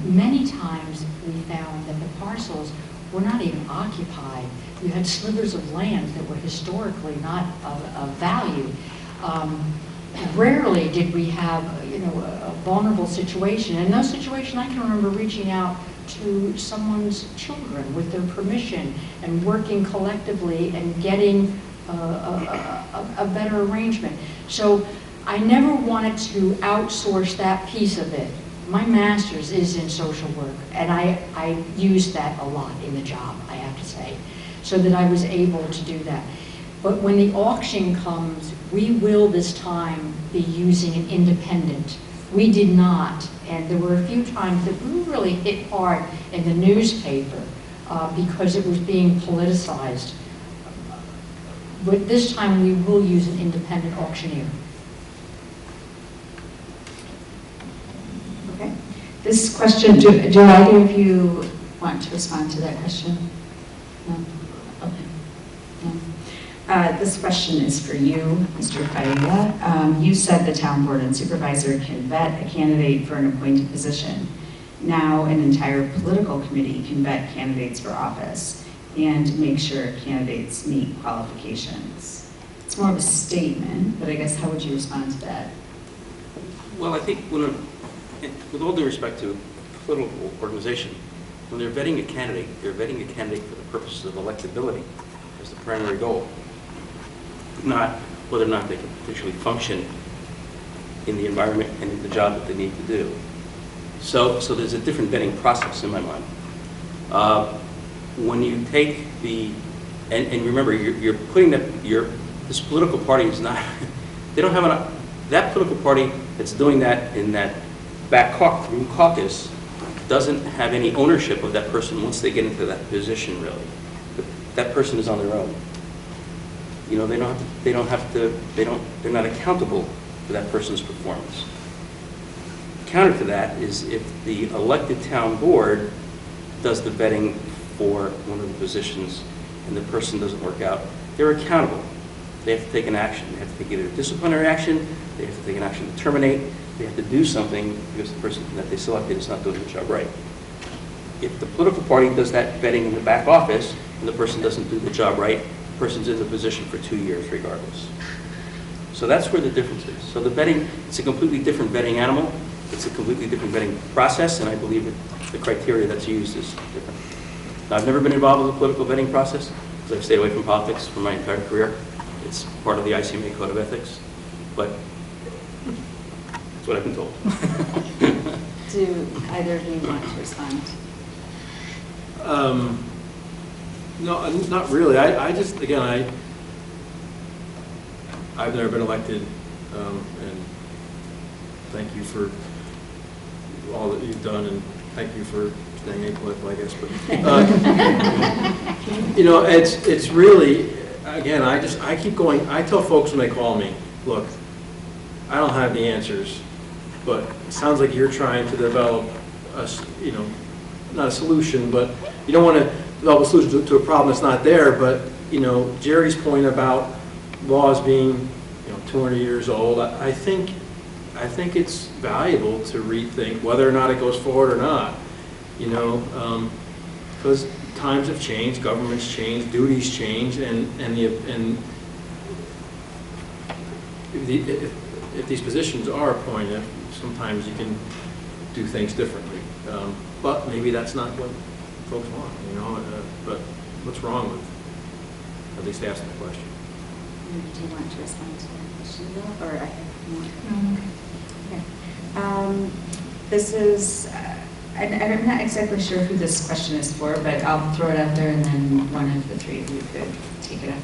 Many times we found that the parcels were not even occupied. You had slivers of land that were historically not of value. Rarely did we have, a vulnerable situation. In those situations, I can remember reaching out to someone's children with their permission and working collectively and getting a better arrangement. So I never wanted to outsource that piece of it. My master's is in social work, and I used that a lot in the job, I have to say, so that I was able to do that. But when the auction comes, we will this time be using an independent. We did not, and there were a few times that we really hit hard in the newspaper because it was being politicized. But this time we will use an independent auctioneer. Okay. This question, do either of you want to respond to that question? No? Okay. No. This question is for you, Mr. Paella. You said the town board and supervisor can vet a candidate for an appointed position. Now an entire political committee can vet candidates for office and make sure candidates meet qualifications. It's more of a statement, but I guess how would you respond to that? Well, I think with all due respect to a political organization, when they're vetting a candidate, they're vetting a candidate for the purposes of electability as the primary goal, not whether or not they can potentially function in the environment and in the job that they need to do. So there's a different vetting process in my mind. When you take and remember, you're putting this political party is not, they don't have that political party that's doing that in that back caucus doesn't have any ownership of that person once they get into that position, really. That person is on their own. They're not accountable for that person's performance. Counter to that is if the elected town board does the vetting for one of the positions and the person doesn't work out, they're accountable. They have to take an action. They have to take either disciplinary action, they have to take an action to terminate, they have to do something because the person that they selected is not doing the job right. If the political party does that vetting in the back office and the person doesn't do the job right, the person's in the position for 2 years regardless. So that's where the difference is. So the vetting, it's a completely different vetting animal. It's a completely different vetting process, and I believe that the criteria that's used is different. Now, I've never been involved with a political vetting process because I've stayed away from politics for my entire career. It's part of the ICMA Code of Ethics, but that's what I've been told. Do either of you want to respond? No, not really. I just, again, I've never been elected, and thank you for all that you've done, and thank you for staying apolitical, I guess. But it's really, again, I keep going. I tell folks when they call me, look, I don't have the answers, but it sounds like you're trying to develop not a solution, but you don't want to develop a solution to a problem that's not there. But Jerry's point about laws being 200 years old, I think it's valuable to rethink whether or not it goes forward or not. you know, because times have changed, governments change, duties change, and if these positions are appointed, sometimes you can do things differently. But maybe that's not what folks want, you know, but what's wrong with at least asking the question? Do you want to respond to that question, Bill, or I have more? Okay. This is, I'm not exactly sure who this question is for, but I'll throw it out there and then one of the three of you could take it up.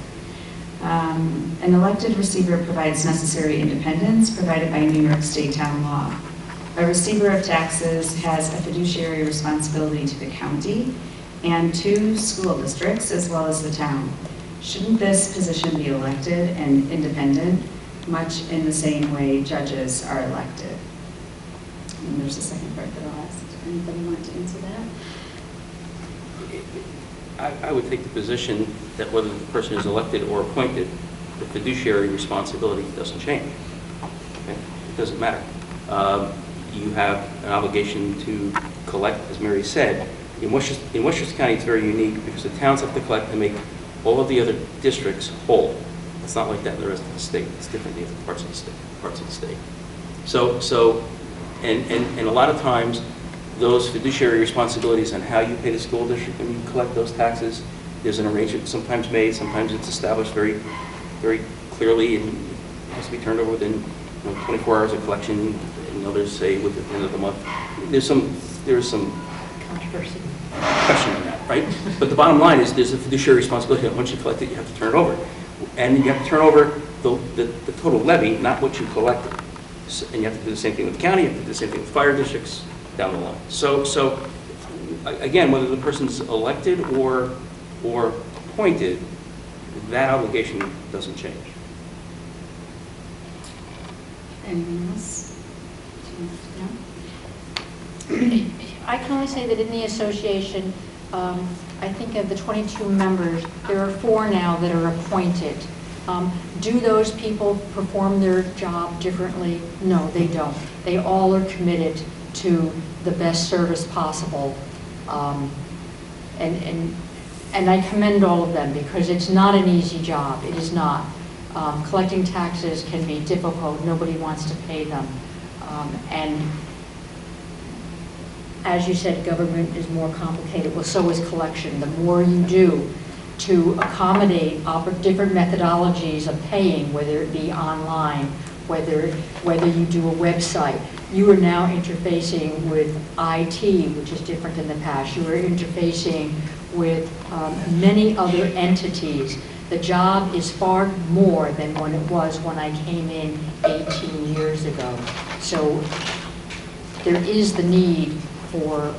An elected receiver provides necessary independence provided by New York State town law. A receiver of taxes has a fiduciary responsibility to the county and to school districts as well as the town. Shouldn't this position be elected and independent, much in the same way judges are elected? And there's a second part that I'll ask. Anybody want to answer that? I would take the position that whether the person is elected or appointed, the fiduciary responsibility doesn't change. Okay? It doesn't matter. You have an obligation to collect, as Mary said. In Westchester County, it's very unique because the towns have to collect and make all of the other districts whole. It's not like that in the rest of the state. It's different in different parts of the state. So, and a lot of times, those fiduciary responsibilities on how you pay the school district when you collect those taxes, there's an arrangement sometimes made, sometimes it's established very, very clearly, and it has to be turned over within 24 hours of collection, and others say within the end of the month. There's some Controversy. question on that, right? But the bottom line is there's a fiduciary responsibility that once you collect it, you have to turn it over. And you have to turn over the total levy, not what you collected. And you have to do the same thing with the county, you have to do the same thing with fire districts, down the line. So again, whether the person's elected or appointed, that obligation doesn't change. Anyone else? I can only say that in the association, I think of the 22 members, there are 4 now that are appointed. Do those people perform their job differently? No, they don't. They all are committed to the best service possible. And I commend all of them because it's not an easy job. It is not. Collecting taxes can be difficult. Nobody wants to pay them. And as you said, government is more complicated. Well, so is collection. The more you do to accommodate different methodologies of paying, whether it be online, whether you do a website, you are now interfacing with IT, which is different than the past. You are interfacing with many other entities. The job is far more than when it was when I came in 18 years ago. So there is the need for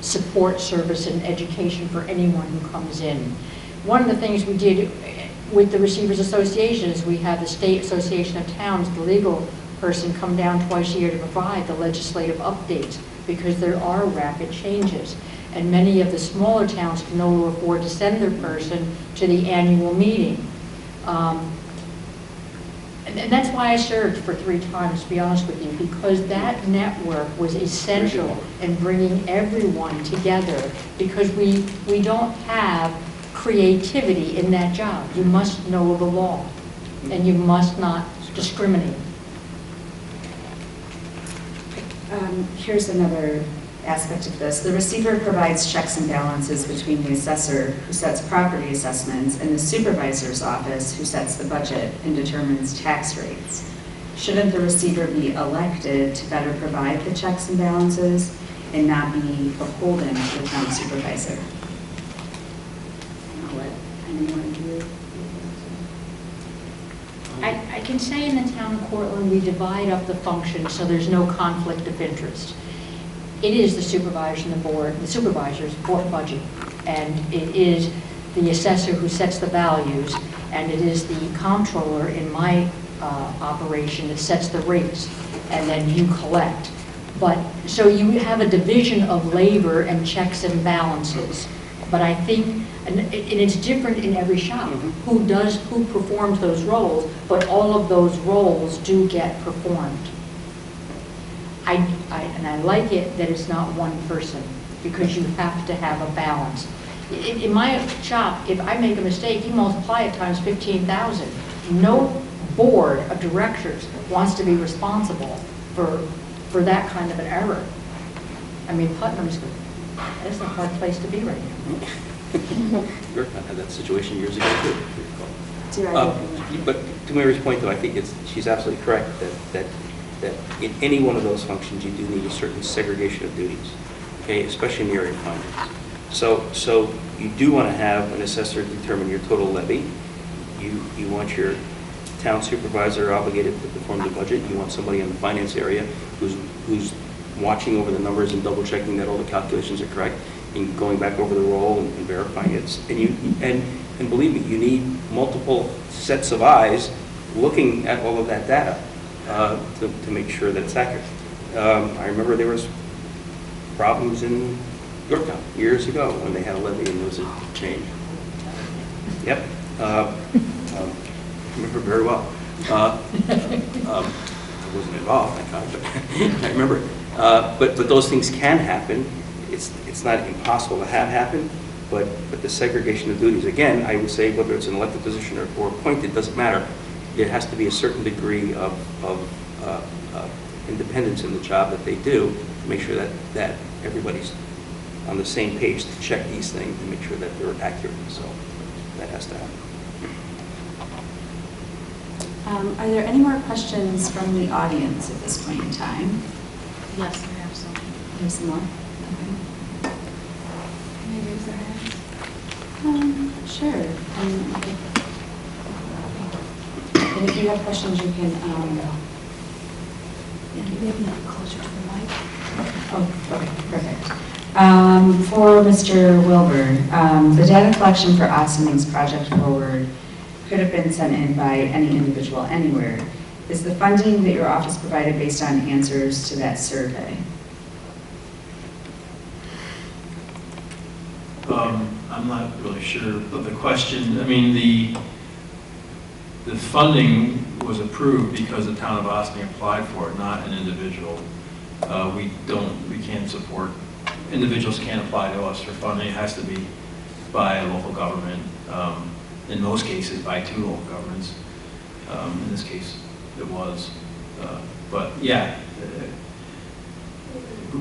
support service and education for anyone who comes in. One of the things we did with the Receivers Association is we have the State Association of Towns, the legal person, come down twice a year to provide the legislative updates because there are rapid changes. And many of the smaller towns can no longer afford to send their person to the annual meeting. And that's why I served for 3 times, to be honest with you, because that network was essential in bringing everyone together, because we don't have creativity in that job. You must know the law, and you must not discriminate. Here's another aspect of this. The receiver provides checks and balances between the assessor, who sets property assessments, and the supervisor's office, who sets the budget and determines tax rates. Shouldn't the receiver be elected to better provide the checks and balances and not be beholden to the town supervisor? I'll let anyone of you. I can say in the town of Cortland, we divide up the functions so there's no conflict of interest. It is the supervisor and the board, the supervisor's board budget, and it is the assessor who sets the values, and it is the comptroller in my operation that sets the rates, and then you collect. But so you have a division of labor and checks and balances. But I think, and it's different in every shop, who performs those roles, but all of those roles do get performed. And I like it that it's not one person. because you have to have a balance. In my shop, if I make a mistake, you multiply it times 15,000. No board of directors wants to be responsible for that kind of an error. I mean, Putnam's, that's a hard place to be right now. Yorktown had that situation years ago too. Do I- But to Mary's point, though, I think she's absolutely correct that in any one of those functions, you do need a certain segregation of duties, okay, especially in the area of finance. So you do want to have an assessor determine your total levy. You want your town supervisor obligated to perform the budget. You want somebody in the finance area who's watching over the numbers and double checking that all the calculations are correct and going back over the roll and verifying it. And believe me, you need multiple sets of eyes looking at all of that data to make sure that it's accurate. I remember there was problems in Yorktown years ago when they had a levy and there was a change. Yep. I remember very well. I wasn't involved, thank God, but I remember. But those things can happen. It's not impossible to have happen, but the segregation of duties, again, I would say whether it's an elected position or appointed, doesn't matter. There has to be a certain degree of independence in the job that they do to make sure that everybody's on the same page to check these things and make sure that they're accurate. So that has to happen. Are there any more questions from the audience at this point in time? Yes, I have some. You have some more? Okay. Can they raise their hands? Sure. And if you have questions, you can, Maybe closer to the mic. oh, okay, perfect. For Mr. Wilbur, the data collection for Austening's Project Forward could have been sent in by any individual anywhere. Is the funding that your office provided based on answers to that survey? I'm not really sure of the question. I mean, the funding was approved because the town of Austining applied for it, not an individual. We can't support, individuals can't apply to us for funding. It has to be by a local government. In most cases, by two local governments. In this case, it was. But yeah,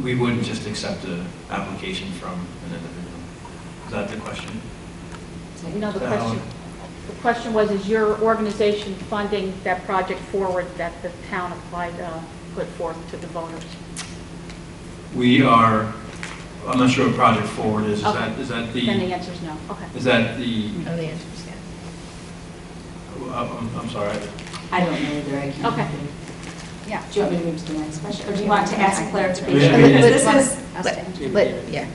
we wouldn't just accept an application from an individual. Is that the question? You know, Is that how the question was, is your organization funding that project forward that the town applied, put forth to the voters? We are, I'm not sure what Project Forward is. Okay. Is that the? Then the answer is no. Okay. Is that the? Oh, the answer is yes. I'm sorry. I don't know whether I can. Okay. Yeah. Do you want me to move to the next question, or do you want to ask clarification? Yeah. Because this is, Yeah.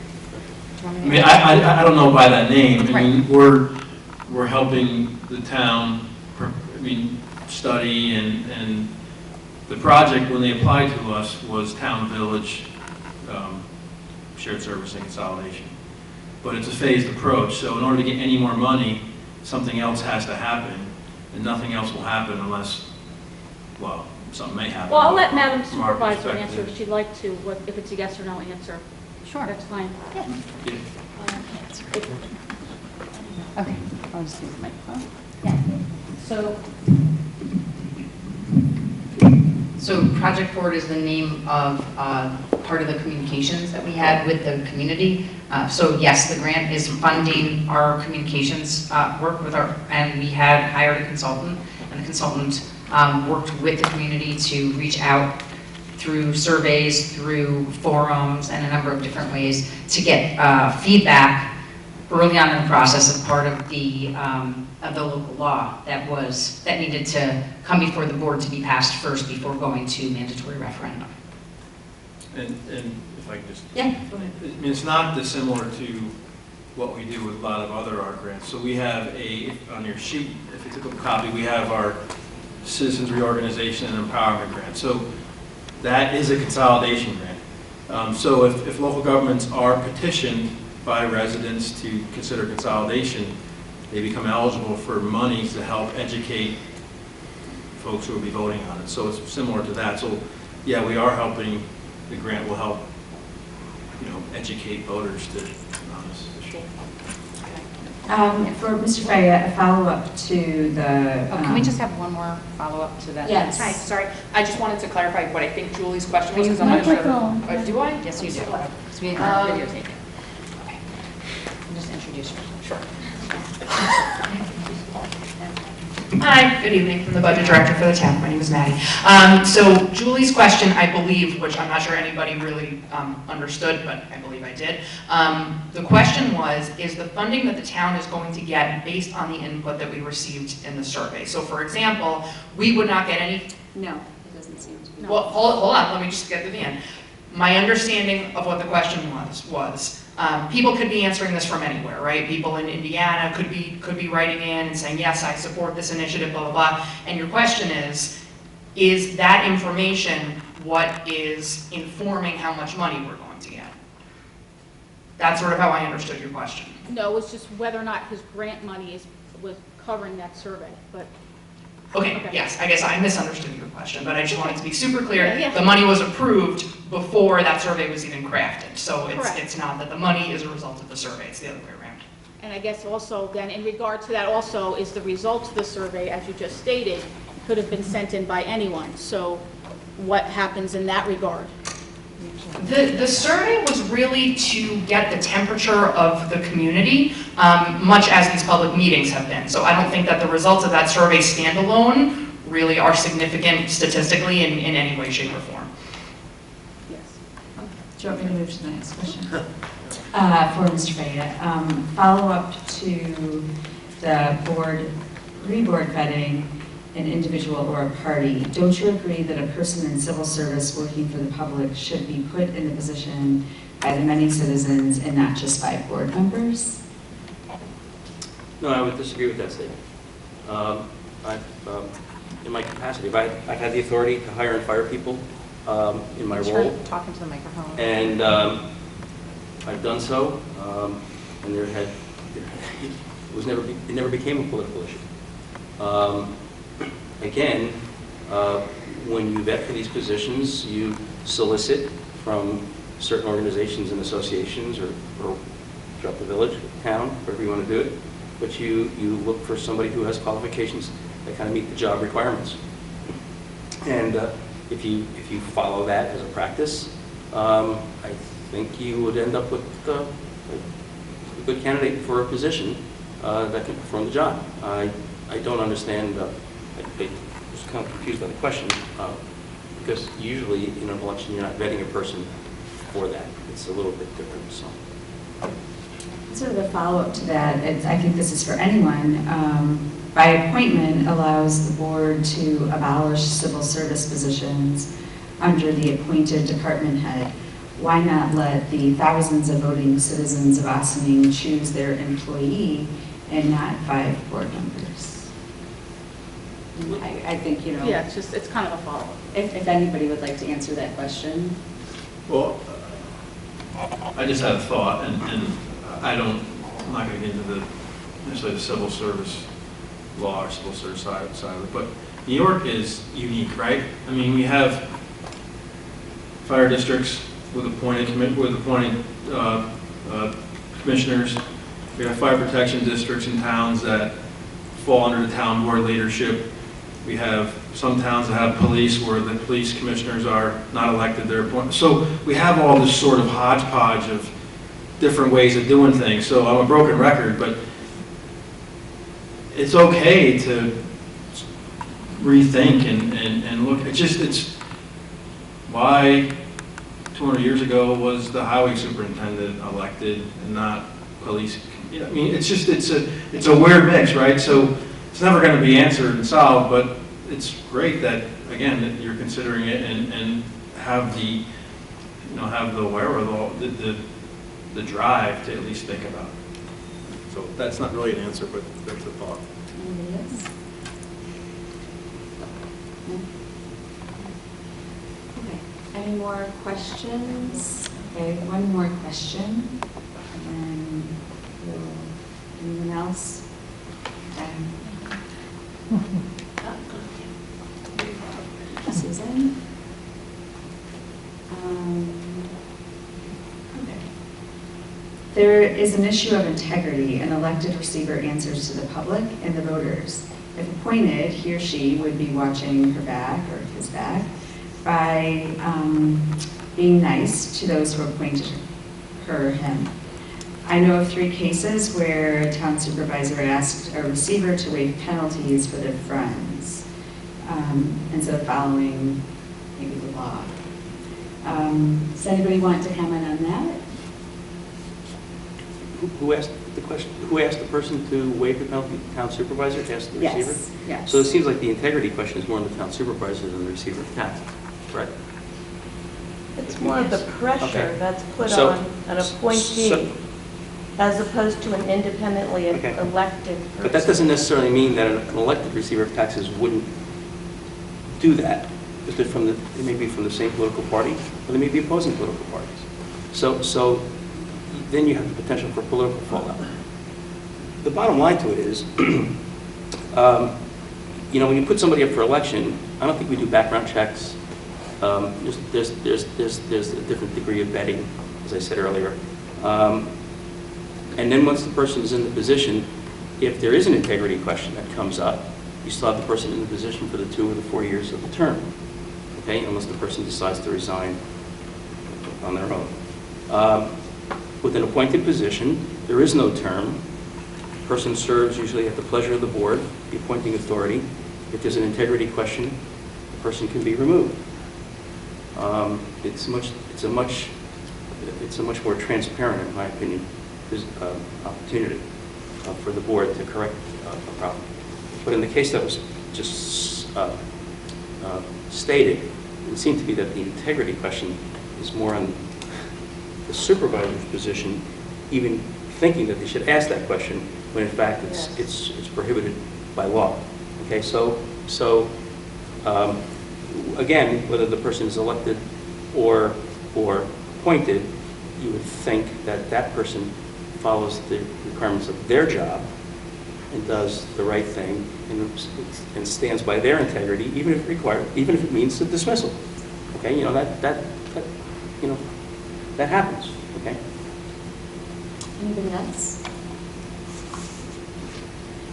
I mean, I don't know by that name. I mean, we're helping the town, study and the project, when they applied to us, was town village shared service and consolidation. But it's a phased approach, so in order to get any more money, something else has to happen, and nothing else will happen unless, well, something may happen. Well, I'll let Madam From our Supervisor answer perspective. if she'd like to, if it's a yes or no answer. sure. That's fine. Yeah. Okay, I'll just use the microphone. So Project Forward is the name of part of the communications that we had with the community. So yes, the grant is funding our communications work with and we had hired a consultant, and the consultant worked with the community to reach out through surveys, through forums, and a number of different ways to get feedback early on in the process as part of the local law that needed to come before the board to be passed first before going to mandatory referendum. And if I could just. Yeah. I mean, it's not dissimilar to what we do with a lot of other art grants. So we have on your sheet, if you took a copy, we have our Citizens Reorganization and Empowerment Grant. So that is a consolidation grant. So if local governments are petitioned by residents to consider consolidation, they become eligible for money to help educate folks who will be voting on it. So it's similar to that. So yeah, we are helping, the grant will help educate voters on this issue. For Mr. Freya, a follow-up to the. Can we just have one more follow-up to that? Yes. Hi, sorry. I just wanted to clarify what I think Julie's question was, because I'm not sure. Do I? Yes, you do. Because we videotape it. Okay. Just introduce yourself. Sure. Hi, good evening, from the Budget Director for the town. My name is Maddie. So Julie's question, I believe, which I'm not sure anybody really understood, but I believe I did. The question was, is the funding that the town is going to get based on the input that we received in the survey? So for example, we would not get any... No, it doesn't seem to be. Well, hold on, let me just get to the end. My understanding of what the question was people could be answering this from anywhere, right? People in Indiana could be writing in and saying, yes, I support this initiative, blah, blah, blah. And your question is that information what is informing how much money we're going to get? That's sort of how I understood your question. No, it's just whether or not his grant money was covering that survey, but. Okay, yes, I guess I misunderstood your question, but I just wanted to be super clear. Yeah. The money was approved before that survey was even crafted. So Correct. it's not that the money is a result of the survey, it's the other way around. And I guess also then in regard to that also is the results of the survey, as you just stated, could have been sent in by anyone. So what happens in that regard? The survey was really to get the temperature of the community, much as these public meetings have been. So I don't think that the results of that survey standalone really are significant statistically in any way, shape, or form. Yes. Do you want me to move to the next question? For Mr. Freya, follow-up to the reboard vetting an individual or a party. Don't you agree that a person in civil service working for the public should be put in the position by the many citizens and not just by board members? No, I would disagree with that statement. In my capacity, I've had the authority to hire and fire people in my role. Talking to the microphone. And I've done so, and it never became a political issue. Again, when you vet for these positions, you solicit from certain organizations and associations or throughout the village, town, wherever you want to do it, but you look for somebody who has qualifications that kind of meet the job requirements. And if you follow that as a practice, I think you would end up with a good candidate for a position that can perform the job. I don't understand, I was kind of confused by the question, because usually in an election you're not vetting a person for that. It's a little bit different. So. Sort of a follow-up to that, I think this is for anyone. By appointment allows the board to abolish civil service positions under the appointed department head. Why not let the thousands of voting citizens of Ossining choose their employee and not 5 board members? I think, Yeah, it's kind of a follow-up. if anybody would like to answer that question. Well, I just had a thought, and I'm not going to get into necessarily the civil service law or civil service side of it, but New York is unique, right? I mean, we have fire districts with appointed commissioners. We have fire protection districts in towns that fall under the town board leadership. We have some towns that have police where the police commissioners are not elected, they're appointed. So we have all this sort of hodgepodge of different ways of doing things. So I'm a broken record, but it's okay to rethink and look. It's why 200 years ago was the highway superintendent elected and not police. I mean, it's a weird mix, right? So it's never going to be answered and solved, but it's great that, again, that you're considering it and have the wherewithal, the drive to at least think about it. So that's not really an answer, but that's a thought. Anybody else? No? Okay. Any more questions? Okay, one more question. And then anyone else? Susan? Okay. There is an issue of integrity. An elected receiver answers to the public and the voters. If appointed, he or she would be watching her back or his back by being nice to those who appointed her or him. I know of 3 cases where a town supervisor asked a receiver to waive penalties for their friends instead of following maybe the law. Does anybody want to comment on that? Who asked the question? Who asked the person to waive the penalty? The town supervisor asked the receiver? Yes. So it seems like the integrity question is more on the town supervisor than the receiver of tax, correct? It's more of the pressure Okay. that's put So- on an appointee as opposed to an independently Okay. elected person. But that doesn't necessarily mean that an elected receiver of taxes wouldn't do that. Because they may be from the same political party, or they may be opposing political parties. So then you have the potential for political fallout. The bottom line to it is, when you put somebody up for election, I don't think we do background checks. There's a different degree of vetting, as I said earlier. And then once the person is in the position, if there is an integrity question that comes up, you still have the person in the position for the 2 or the 4 years of the term, okay? Unless the person decides to resign on their own. With an appointed position, there is no term. The person serves usually at the pleasure of the board, the appointing authority. If there's an integrity question, the person can be removed. It's a much more transparent, in my opinion, opportunity for the board to correct a problem. But in the case that was just stated, it seemed to be that the integrity question is more on the supervisor's position, even thinking that they should ask that question, when in fact it's prohibited by law. Okay, so again, whether the person is elected or appointed, you would think that that person follows the requirements of their job and does the right thing and stands by their integrity, even if required, even if it means a dismissal. Okay, that happens. Okay. Anybody else?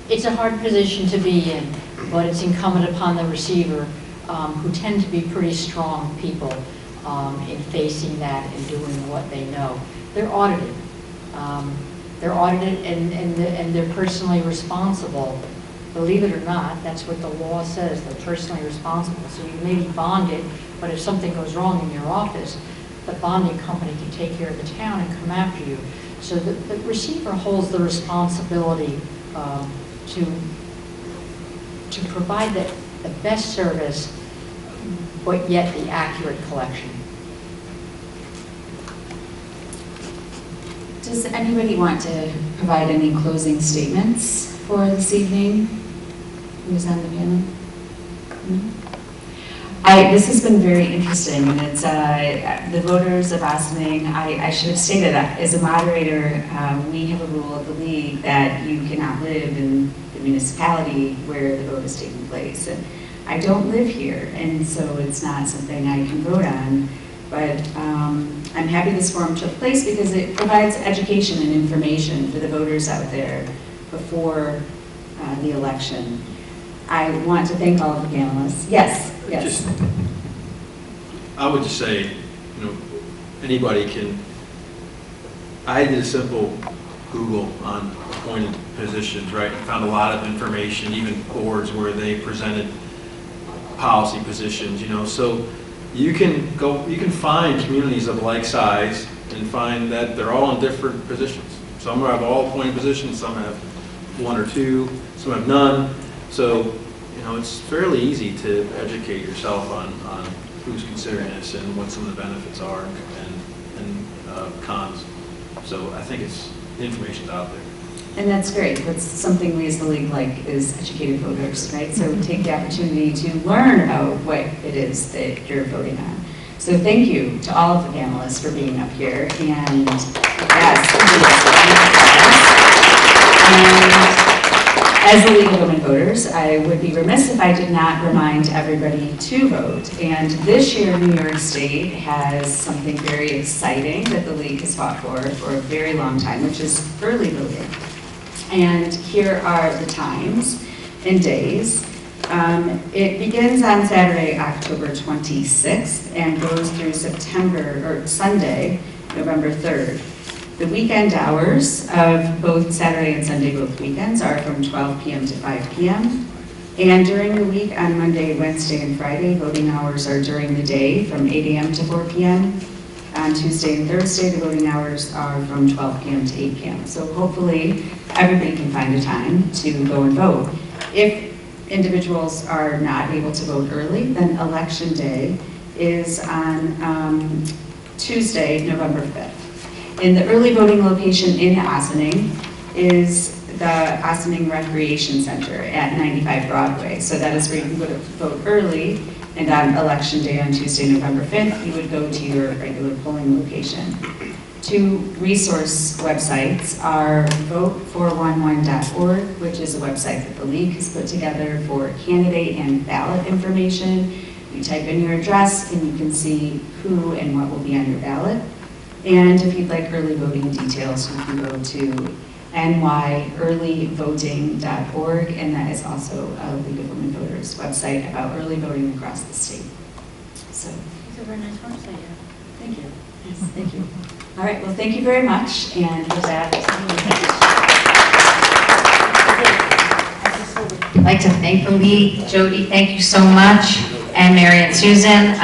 It's a hard position to be in, but it's incumbent upon the receiver, who tend to be pretty strong people in facing that and doing what they know. They're audited. And they're personally responsible. Believe it or not, that's what the law says. They're personally responsible. So you may be bonded, but if something goes wrong in your office, the bonding company can take care of the town and come after you. So the receiver holds the responsibility to provide the best service, but yet the accurate collection. Does anybody want to provide any closing statements for this evening? Who's on the panel? No? This has been very interesting, and it's the voters of Ossining. I should have stated that as a moderator, we have a rule of the league that you cannot live in the municipality where the vote is taking place. And I don't live here, and so it's not something I can vote on. But I'm happy this forum took place because it provides education and information for the voters out there before the election. I want to thank all of the panelists. Yes. I would just say, anybody can. I did a simple Google on appointed positions, right, and found a lot of information, even boards where they presented policy positions, so you can find communities of like size and find that they're all in different positions. Some have all appointed positions, some have 1 or 2, some have none. So, it's fairly easy to educate yourself on who's considering this and what some of the benefits are and cons. So I think the information's out there. And that's great. That's something we as the league like is educated voters, right? So take the opportunity to learn about what it is that you're voting on. So thank you to all of the panelists for being up here. And yes, As the League of Women Voters, I would be remiss if I did not remind everybody to vote. And this year, New York State has something very exciting that the League has fought for a very long time, which is early voting. And here are the times and days. It begins on Saturday, October 26th, and goes through Sunday, November 3rd. The weekend hours of both Saturday and Sunday, both weekends, are from 12 p.m. to 5 p.m. And during the week, on Monday, Wednesday, and Friday, voting hours are during the day from 8 a.m. to 4 p.m. On Tuesday and Thursday, the voting hours are from 12 p.m. to 8 p.m. So hopefully, everybody can find a time to go and vote. If individuals are not able to vote early, then Election Day is on Tuesday, November 5th. And the early voting location in Ossining is the Ossining Recreation Center at 95 Broadway. So that is where you can go to vote early, and on Election Day on Tuesday, November 5th, you would go to your regular polling location. Two resource websites are vote411.org, which is a website that the League has put together for candidate and ballot information. You type in your address and you can see who and what will be on your ballot. And if you'd like early voting details, you can go to nyearlyvoting.org, and that is also a League of Women Voters website about early voting across the state. So, It's a very nice website. thank you. Yes, thank you. All right, well, thank you very much, and with that, I'd like to thank the League. Jody, thank you so much, and Mary and Susan,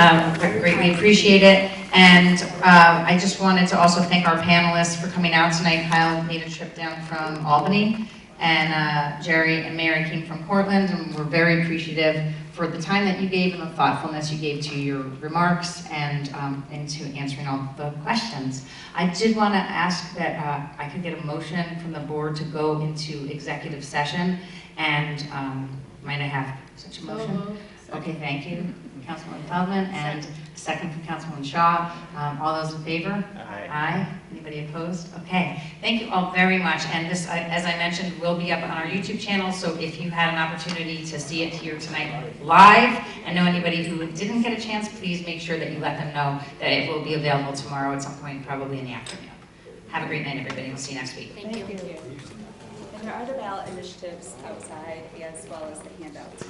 greatly appreciate it. And I just wanted to also thank our panelists for coming out tonight. Kyle made a trip down from Albany, and Jerry and Mary came from Portland, and we're very appreciative for the time that you gave and the thoughtfulness you gave to your remarks and to answering all the questions. I did want to ask that I could get a motion from the board to go into executive session, and might I have such a motion? Okay, thank you, Councilwoman Feldman, and second from Councilwoman Shaw. All those in favor? Aye. Aye. Anybody opposed? Okay. Thank you all very much. And this, as I mentioned, will be up on our YouTube channel. So if you had an opportunity to see it here tonight live, and know anybody who didn't get a chance, please make sure that you let them know that it will be available tomorrow at some point, probably in the afternoon. Have a great night, everybody. We'll see you next week. thank you. And there are the ballot initiatives outside as well as the handouts.